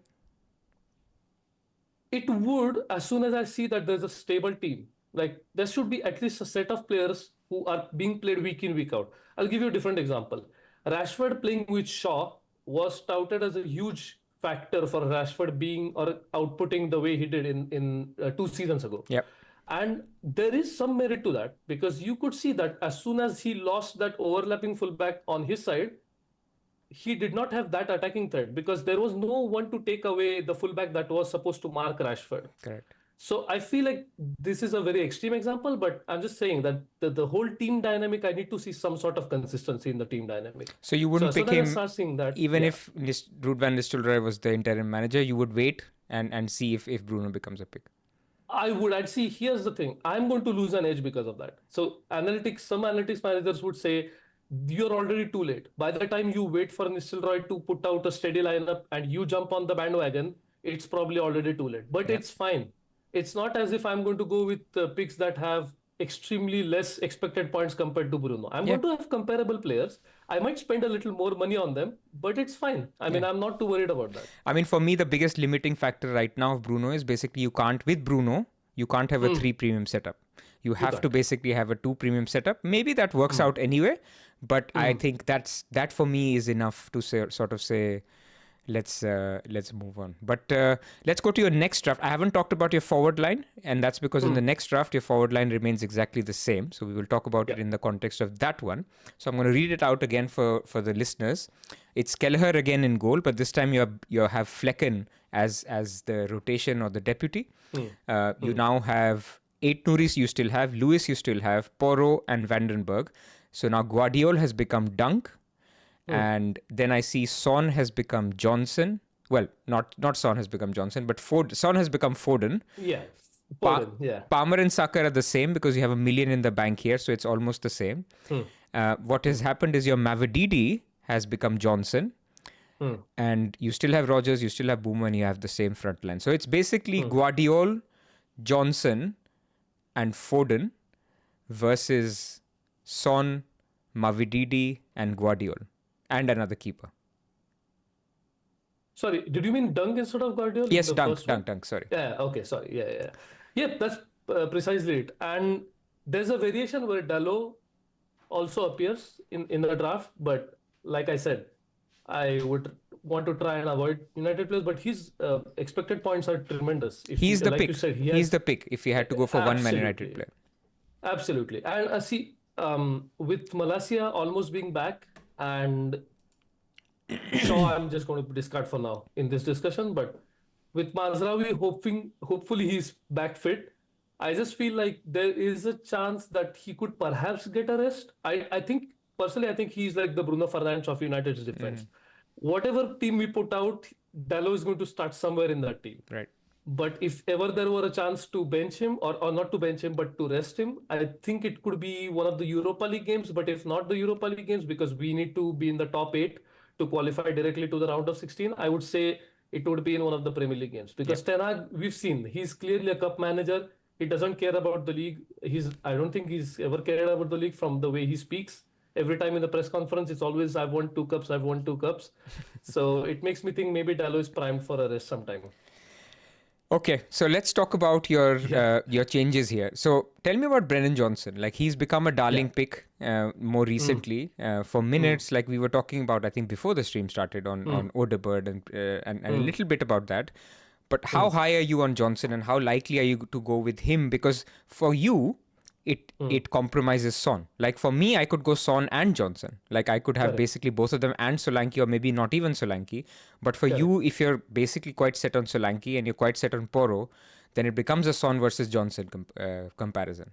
It would, as soon as I see that there's a stable team. Like, there should be at least a set of players who are being played week in, week out. I'll give you a different example. Rashford playing with Shaw was touted as a huge factor for Rashford being or outputting the way he did in 2 seasons ago. Yep. And there is some merit to that, because you could see that as soon as he lost that overlapping fullback on his side, he did not have that attacking threat because there was no one to take away the fullback that was supposed to mark Rashford. Correct. So I feel like this is a very extreme example, but I'm just saying that the whole team dynamic, I need to see some sort of consistency in the team dynamic. So you wouldn't pick him, that, even if Ruud van Nistelrooy was the interim manager, you would wait and see if Bruno becomes a pick. I'd see, here's the thing. I'm going to lose an edge because of that. So some analytics managers would say, you're already too late. By the time you wait for Nistelrooy to put out a steady lineup and you jump on the bandwagon, it's probably already too late. But it's fine. It's not as if I'm going to go with picks that have extremely less expected points compared to Bruno. I'm Yeah. going to have comparable players. I might spend a little more money on them, but it's fine. I Yeah. mean, I'm not too worried about that. I mean, for me, the biggest limiting factor right now of Bruno is basically with Bruno, you can't have a Hmm, 3 premium setup. You you have to can't. basically have a 2 premium setup. Maybe that works Hmm, out anyway, but I hmm, think that for me is enough to sort of say, let's move on. But let's go to your next draft. I haven't talked about your forward line, and that's because in hmm. the next draft your forward line remains exactly the same. So we will talk about Yeah. it in the context of that one. So I'm going to read it out again for the listeners. It's Kelleher again in goal, but this time you have Flecken as the rotation or the deputy. Hmm, You hmm, now have eight Nuris. You still have Lewis. You still have Porro and Vandenberg. So now Guardiola has become Dunk, hmm. and then I see Son has become Johnson. Well, not Son has become Johnson, but Son has become Foden. Yeah. Pa- Foden. Yeah. Palmer and Saka are the same because you have a million in the bank here, so it's almost the same. Hmm, What has hmm, happened is your Mavididi has become Johnson, hmm, and you still have Rogers, you still have Boomer, and you have the same front line. So it's basically hmm. Guardiola, Johnson, and Foden versus Son, Mavididi, and Guardiola, and another keeper. Sorry, did you mean Dunk instead of Guardiola in Yes, the Dunk, first one? Dunk, Dunk. Sorry. Yeah, okay, sorry. Yeah, yeah. Yeah, that's precisely it. And there's a variation where Dalot also appears in the draft, but like I said, I would want to try and avoid United players, but his expected points are tremendous. If he, He's the like you pick. said, he He's has the pick if you had to go for one Man United absolutely, player. absolutely. And see, with Malacia almost being back and Shaw, I'm just going to discard for now in this discussion. But with Mazraoui hopefully he's back fit. I just feel like there is a chance that he could perhaps get a rest. I think personally, I think he's like the Bruno Fernandes of United's defense. Whatever team we put out, Dalot is going to start somewhere in that team. Right. But if ever there were a chance to bench him, or not to bench him, but to rest him, I think it could be one of the Europa League games. But if not the Europa League games, because we need to be in the top eight to qualify directly to the round of 16, I would say it would be in one of the Premier League games. Yeah. Because Ten Hag, we've seen, he's clearly a cup manager. He doesn't care about the league. I don't think he's ever cared about the league from the way he speaks. Every time in the press conference, it's always, I've won 2 cups, I've won 2 cups. So it makes me think maybe Dalot is primed for a rest sometime. Okay, so let's talk about Yeah. your changes here. So tell me about Brennan Johnson. Like he's become a darling Yeah. pick more Mm, recently for mm, minutes. Like we were talking about, I think before the stream started on mm, Odebird and a mm, little bit about that. But how mm, high are you on Johnson, and how likely are you to go with him? Because for you, mm. it compromises Son. Like for me, I could go Son and Johnson. Like I could have Correct. basically both of them and Solanke, or maybe not even Solanke. But for Correct. you, if you're basically quite set on Solanke and you're quite set on Porro, then it becomes a Son versus Johnson comparison.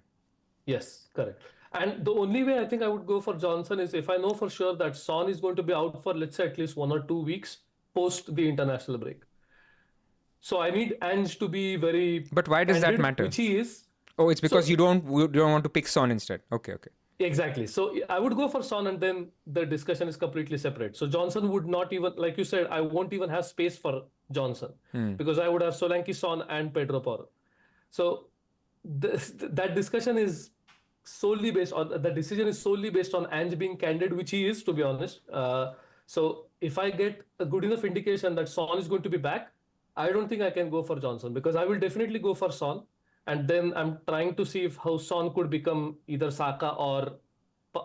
Yes, correct. And the only way I think I would go for Johnson is if I know for sure that Son is going to be out for, let's say, at least 1 or 2 weeks post the international break. So I need Ange to be very But why does that candid, matter? which he is. Oh, it's because So you don't want to pick Son instead. Okay, okay. exactly. So I would go for Son, and then the discussion is completely separate. So Johnson would not even, like you said, I won't even have space for Johnson because I would have Solanke, Son, and Pedro Porro. So that discussion is solely based on the decision is solely based on Ange being candid, which he is, to be honest. So if I get a good enough indication that Son is going to be back, I don't think I can go for Johnson because I will definitely go for Son. And then I'm trying to see if how Son could become either Saka or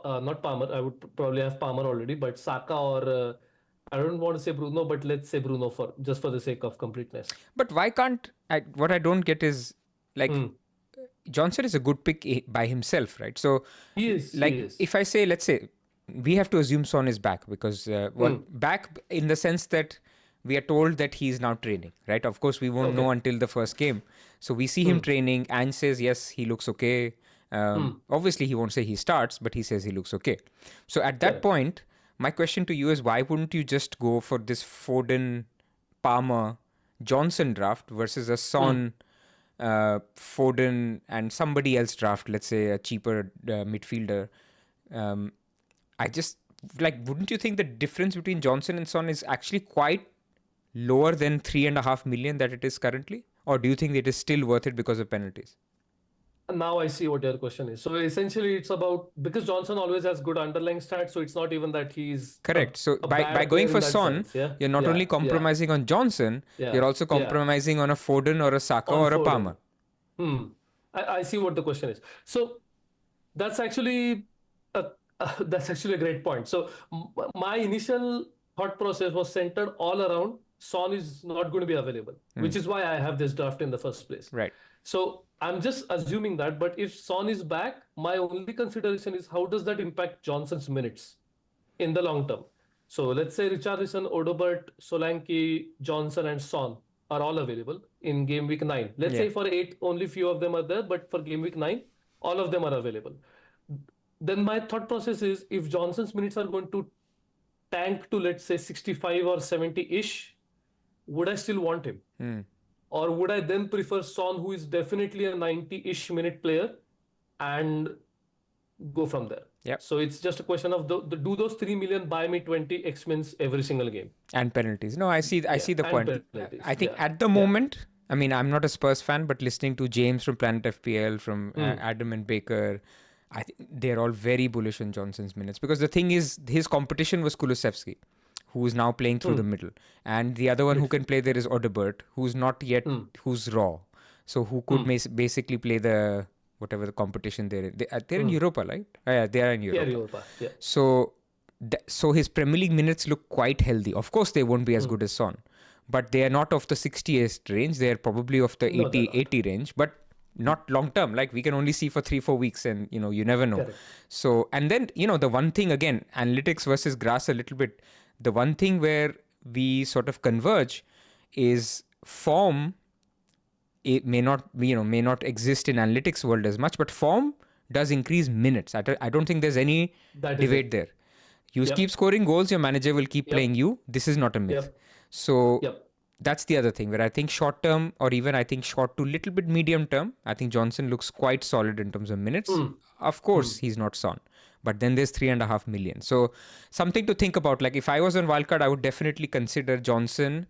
not Palmer. I would probably have Palmer already, but Saka or I don't want to say Bruno, but let's say Bruno for just for the sake of completeness. But why can't what I don't get is like Hmm. Johnson is a good pick by himself, right? So, He is. He like, is. if I say, let's say, we have to assume Son is back because Hmm. back in the sense that we are told that he's now training, right? Of course, we won't know Okay. until the first game. So we see him Hmm. training, and says yes, he looks okay. Hmm. Obviously, he won't say he starts, but he says he looks okay. So at that Correct. point, my question to you is, why wouldn't you just go for this Foden, Palmer, Johnson draft versus a Hmm. Son, Foden, and somebody else draft, let's say a cheaper midfielder? Um, I just like, wouldn't you think the difference between Johnson and Son is actually quite lower than 3.5 million that it is currently? Or do you think it is still worth it because of penalties? Now I see what your question is. So essentially, it's about because Johnson always has good underlying stats, so it's not even that he's Correct. So a by bad going player for in that Son, sense. Yeah, you're not yeah, only yeah, compromising on Johnson, you're yeah, also yeah. compromising on a Foden or a Saka On or a Palmer. Foden. Hmm. I see what the question is. So that's actually a that's actually a great point. So my initial thought process was centered all around Son is not going to be available, Hmm. which is why I have this draft in the first place. Right. So I'm just assuming that, but if Son is back, my only consideration is how does that impact Johnson's minutes in the long term. So let's say Richarlison, Odobert, Solanke, Johnson, and Son are all available in game week 9. Let's Yeah. say for 8, only few of them are there, but for game week 9, all of them are available. Then my thought process is if Johnson's minutes are going to tank to, let's say, 65 or 70 ish, would I still want him? Hmm. Or would I then prefer Son, who is definitely a 90 ish minute player, and go from there? Yep. So it's just a question of do those 3 million buy me 20 X Men's every single game? And penalties. No, I Yeah, see the and point. penalties. I think Yeah, at the yeah. moment, I mean, I'm not a Spurs fan, but listening to James from Planet FPL, from Mm, Adam and Baker, I think they're all very bullish on Johnson's minutes because the thing is, his competition was Kulusevski, who is now playing through the mm, middle, and the other one who can midfield. play there is Odebert, who's not yet, Mm, who's raw, so who could mm, basically play the whatever the competition they're in. They're in mm. Europa, right? Yeah, they are in Yeah, Europa. Europa. Yeah. So, so his Premier League minutes look quite healthy. Of course, they won't be as Mm. good as Son, but they are not of the 60th range. They are probably of the No, they're not. 80 range, but not long term. Like we can only see for 3 4 weeks, and you never know. Correct. So, and then the one thing again, analytics versus grass a little bit. The one thing where we sort of converge is form. It may not exist in analytics world as much, but form does increase minutes. I don't think there's any That is debate it. there. You keep Yep. scoring goals, your manager will keep playing Yep. you. This is not a myth. Yep. So Yep. that's the other thing where I think short term, or even I think short to little bit medium term, I think Johnson looks quite solid in terms of minutes. Mm. Of course, Mm. he's not Son, but then there's 3.5 million. So something to think about. Like if I was on Wildcard, I would definitely consider Johnson,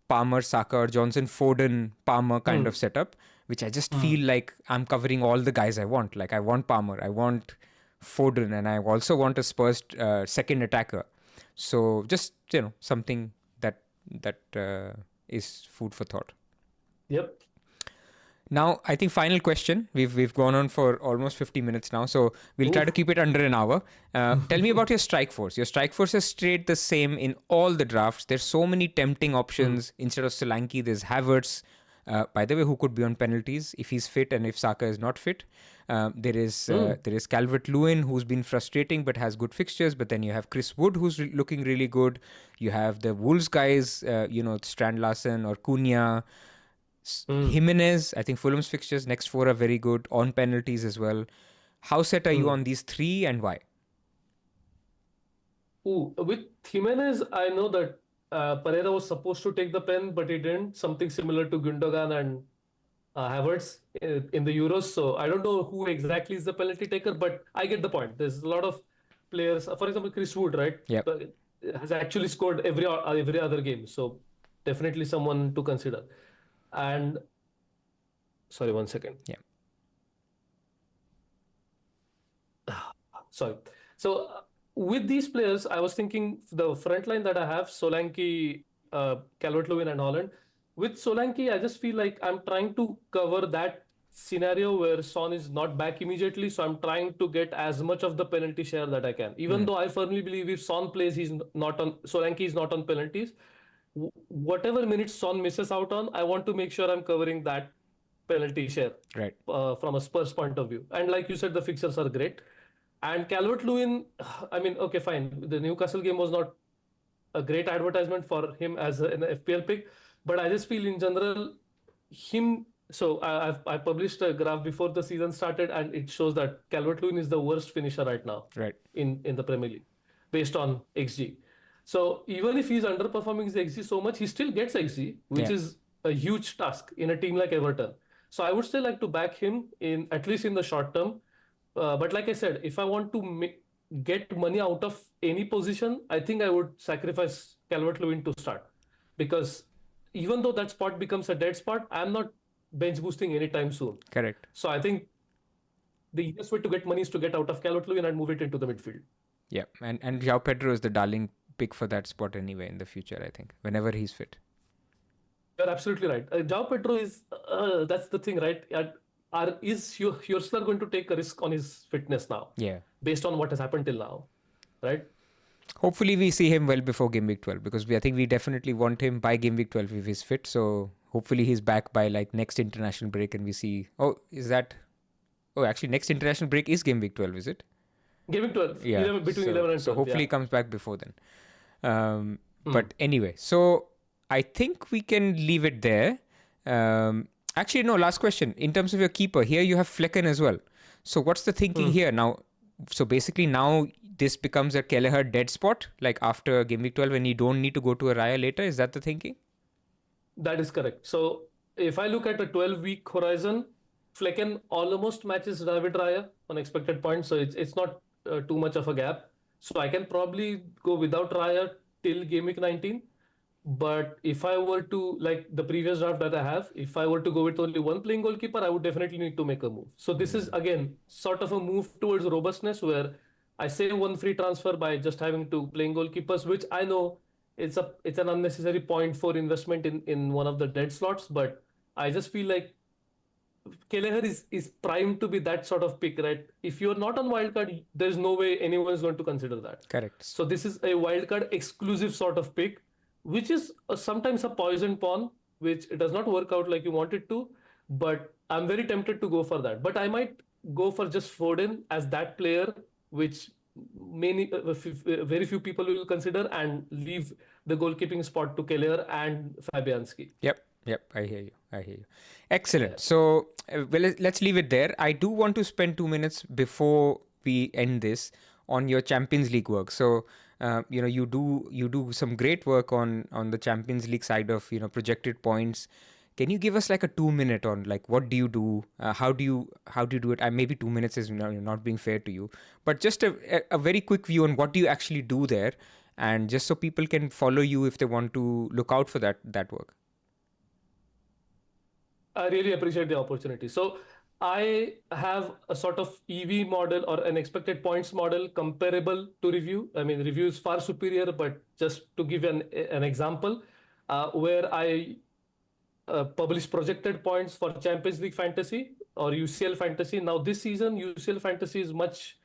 Palmer, Saka, or Johnson, Foden, Palmer kind of Mm. setup, which I just Mm. feel like I'm covering all the guys I want. Like I want Palmer, I want Foden, and I also want a Spurs second attacker. So just something that is food for thought. Yep. Now, I think final question. We've gone on for almost 50 minutes now, so we'll try to Oof. keep it under an hour. Tell me about your strike force. Your strike force has stayed the same in all the drafts. There's so many tempting Mm. options. Instead of Solanke, there's Havertz. By the way, who could be on penalties if he's fit and if Saka is not fit? Mm. There is Calvert-Lewin, who's been frustrating but has good fixtures. But then you have Chris Wood, who's looking really good. You have the Wolves guys, Strand Larsen or Cunha. Mm. Jimenez, I think Fulham's fixtures next four are very good on penalties as well. How set are you Mm. on these three and why? Ooh. With Jimenez, I know that Pereira was supposed to take the pen, but he didn't. Something similar to Gundogan and Havertz in the Euros. So I don't know who exactly is the penalty taker, but I get the point. There's a lot of players. For example, Chris Wood, right, Yep. has actually scored every other game. So definitely someone to consider. And sorry, one second. Yeah. Sorry. So with these players, I was thinking the front line that I have, Solanke, Calvert-Lewin, and Holland. With Solanke, I just feel like I'm trying to cover that scenario where Son is not back immediately. So I'm trying to get as much of the penalty share that I can. Even Mm. though I firmly believe if Son plays, he's not on. Solanke is not on penalties. Whatever minutes Son misses out on, I want to make sure I'm covering that penalty share Right. from a Spurs point of view. And like you said, the fixtures are great. And Calvert Lewin, I mean, okay, fine. The Newcastle game was not a great advertisement for him as an FPL pick, but I just feel in general, him. So I published a graph before the season started, and it shows that Calvert Lewin is the worst finisher right now Right. in the Premier League based on XG. So even if he's underperforming his XG so much, he still gets XG, which Yeah. is a huge task in a team like Everton. So I would still like to back him in at least in the short term. But like I said, if I want to get money out of any position, I think I would sacrifice Calvert Lewin to start because even though that spot becomes a dead spot, I'm not bench boosting anytime soon. Correct. So I think the easiest way to get money is to get out of Calvert-Lewin and move it into the midfield. Yeah, and João Pedro is the darling pick for that spot anyway in the future, I think, whenever he's fit. You're absolutely right. João Pedro is, that's the thing, right? Is Hurstler going to take a risk on his fitness now? Yeah. Based on what has happened till now, right? Hopefully we see him well before Game Week 12 because I think we definitely want him by Game Week 12 if he's fit. So hopefully he's back by like next international break and we see. Actually next international break is Game Week 12, is it? Game Week 12. Yeah. 11, between 11 and 12. So hopefully yeah. he comes back before then. But anyway, so I think we can leave it there. Actually, no, last question. In terms of your keeper, here you have Flecken as well. So what's the thinking here now? So basically now this becomes a Kelleher dead spot, like after Game Week 12 when you don't need to go to a Raya later. Is that the thinking? That is correct. So if I look at a 12-week horizon, Flecken almost matches David Raya on expected points. So it's not too much of a gap. So I can probably go without Raya till Game Week 19. But if I were to, like the previous draft that I have, if I were to go with only one playing goalkeeper, I would definitely need to make a move. So this is, again, sort of a move towards robustness where I save one free transfer by just having two playing goalkeepers, which I know it's an unnecessary point for investment in one of the dead slots. But I just feel like Kelleher is primed to be that sort of pick, right? If you're not on wildcard, there's no way anyone is going to consider that. Correct. So this is a wildcard exclusive sort of pick, which is sometimes a poison pawn, which it does not work out like you want it to. But I'm very tempted to go for that. But I might go for just Foden as that player, which very few people will consider, and leave the goalkeeping spot to Kelleher and Fabianski. Yep, I hear you. Excellent. Yeah. So, let's leave it there. I do want to spend 2 minutes before we end this on your Champions League work. So, you do some great work on the Champions League side of projected points. Can you give us like a 2-minute on like what do you do? How do you do it? Maybe 2 minutes is not being fair to you, but just a very quick view on what do you actually do there, and just so people can follow you if they want to look out for that work. I really appreciate the opportunity. So I have a sort of EV model or an expected points model comparable to review. I mean, review is far superior, but just to give an example, where I publish projected points for Champions League Fantasy or UCL Fantasy. Now this season, UCL Fantasy is much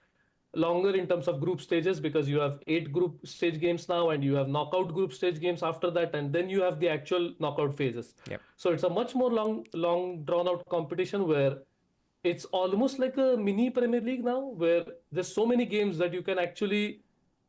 longer in terms of group stages because you have 8 group stage games now, and you have knockout group stage games after that, and then you have the actual knockout phases. Yep. So it's a much more long drawn out competition where it's almost like a mini Premier League now, where there's so many games that you can actually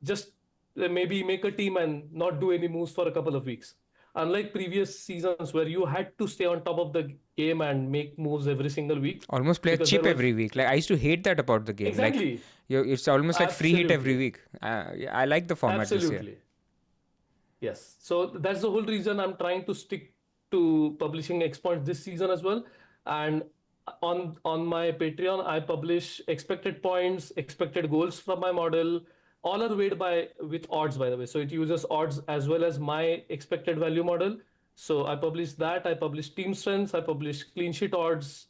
just maybe make a team and not do any moves for a couple of weeks. Unlike previous seasons where you had to stay on top of the game and make moves every single week. Almost play a chip every week. Like I used to hate that about the game. Exactly. Like, it's almost like free hit every week. I like the format Absolutely. this year. Yes. So that's the whole reason I'm trying to stick to publishing X points this season as well. And on my Patreon, I publish expected points, expected goals from my model. All are weighed with odds, by the way. So it uses odds as well as my expected value model. So I publish that. I publish team strengths. I publish clean sheet odds,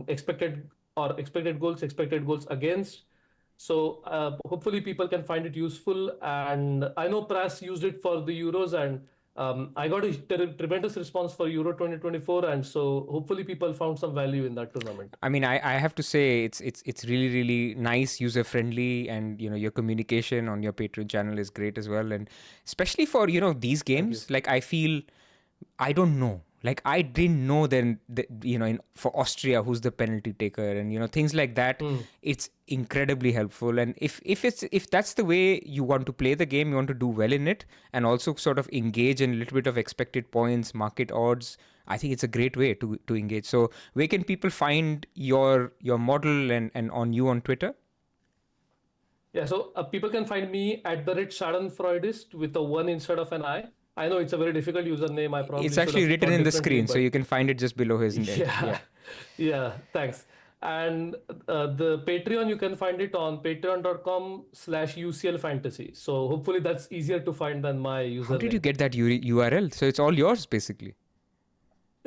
expected goals against. So hopefully people can find it useful. And I know Pras used it for the Euros, and I got a tremendous response for Euro 2024, and so hopefully people found some value in that tournament. I mean, I have to say it's really, really nice, user friendly, and your communication on your Patreon channel is great as well, and especially for these games. Like I don't know. Like I didn't know then for Austria who's the penalty taker, and things like that. It's incredibly helpful, and if that's the way you want to play the game, you want to do well in it, and also sort of engage in a little bit of expected points, market odds. I think it's a great way to engage. So where can people find your model and on you on Twitter? Yeah, so people can find me at the Schadenfreudist with a 1 instead of an I. I know it's a very difficult username. It's actually written in the screen, so you can find it just below his name. Yeah, thanks. And the Patreon, you can find it on patreon.com/UCL Fantasy. So hopefully that's easier to find than my username. How did you get that URL? So it's all yours, basically.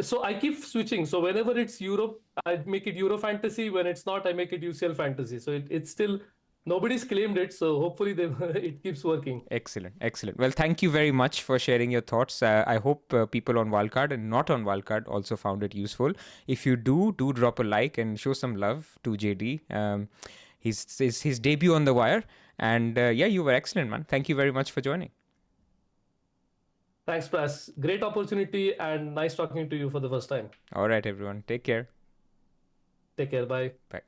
So I keep switching. So whenever it's Europe, I make it Euro Fantasy. When it's not, I make it UCL Fantasy. So it's still nobody's claimed it. So hopefully they it keeps working. Excellent, excellent. Well, thank you very much for sharing your thoughts. I hope people on Wildcard and not on Wildcard also found it useful. If you do drop a like and show some love to JD. His debut on the wire, and yeah, you were excellent, man. Thank you very much for joining. Thanks, Pras. Great opportunity and nice talking to you for the first time. All right, everyone, take care. Take care. Bye. Bye.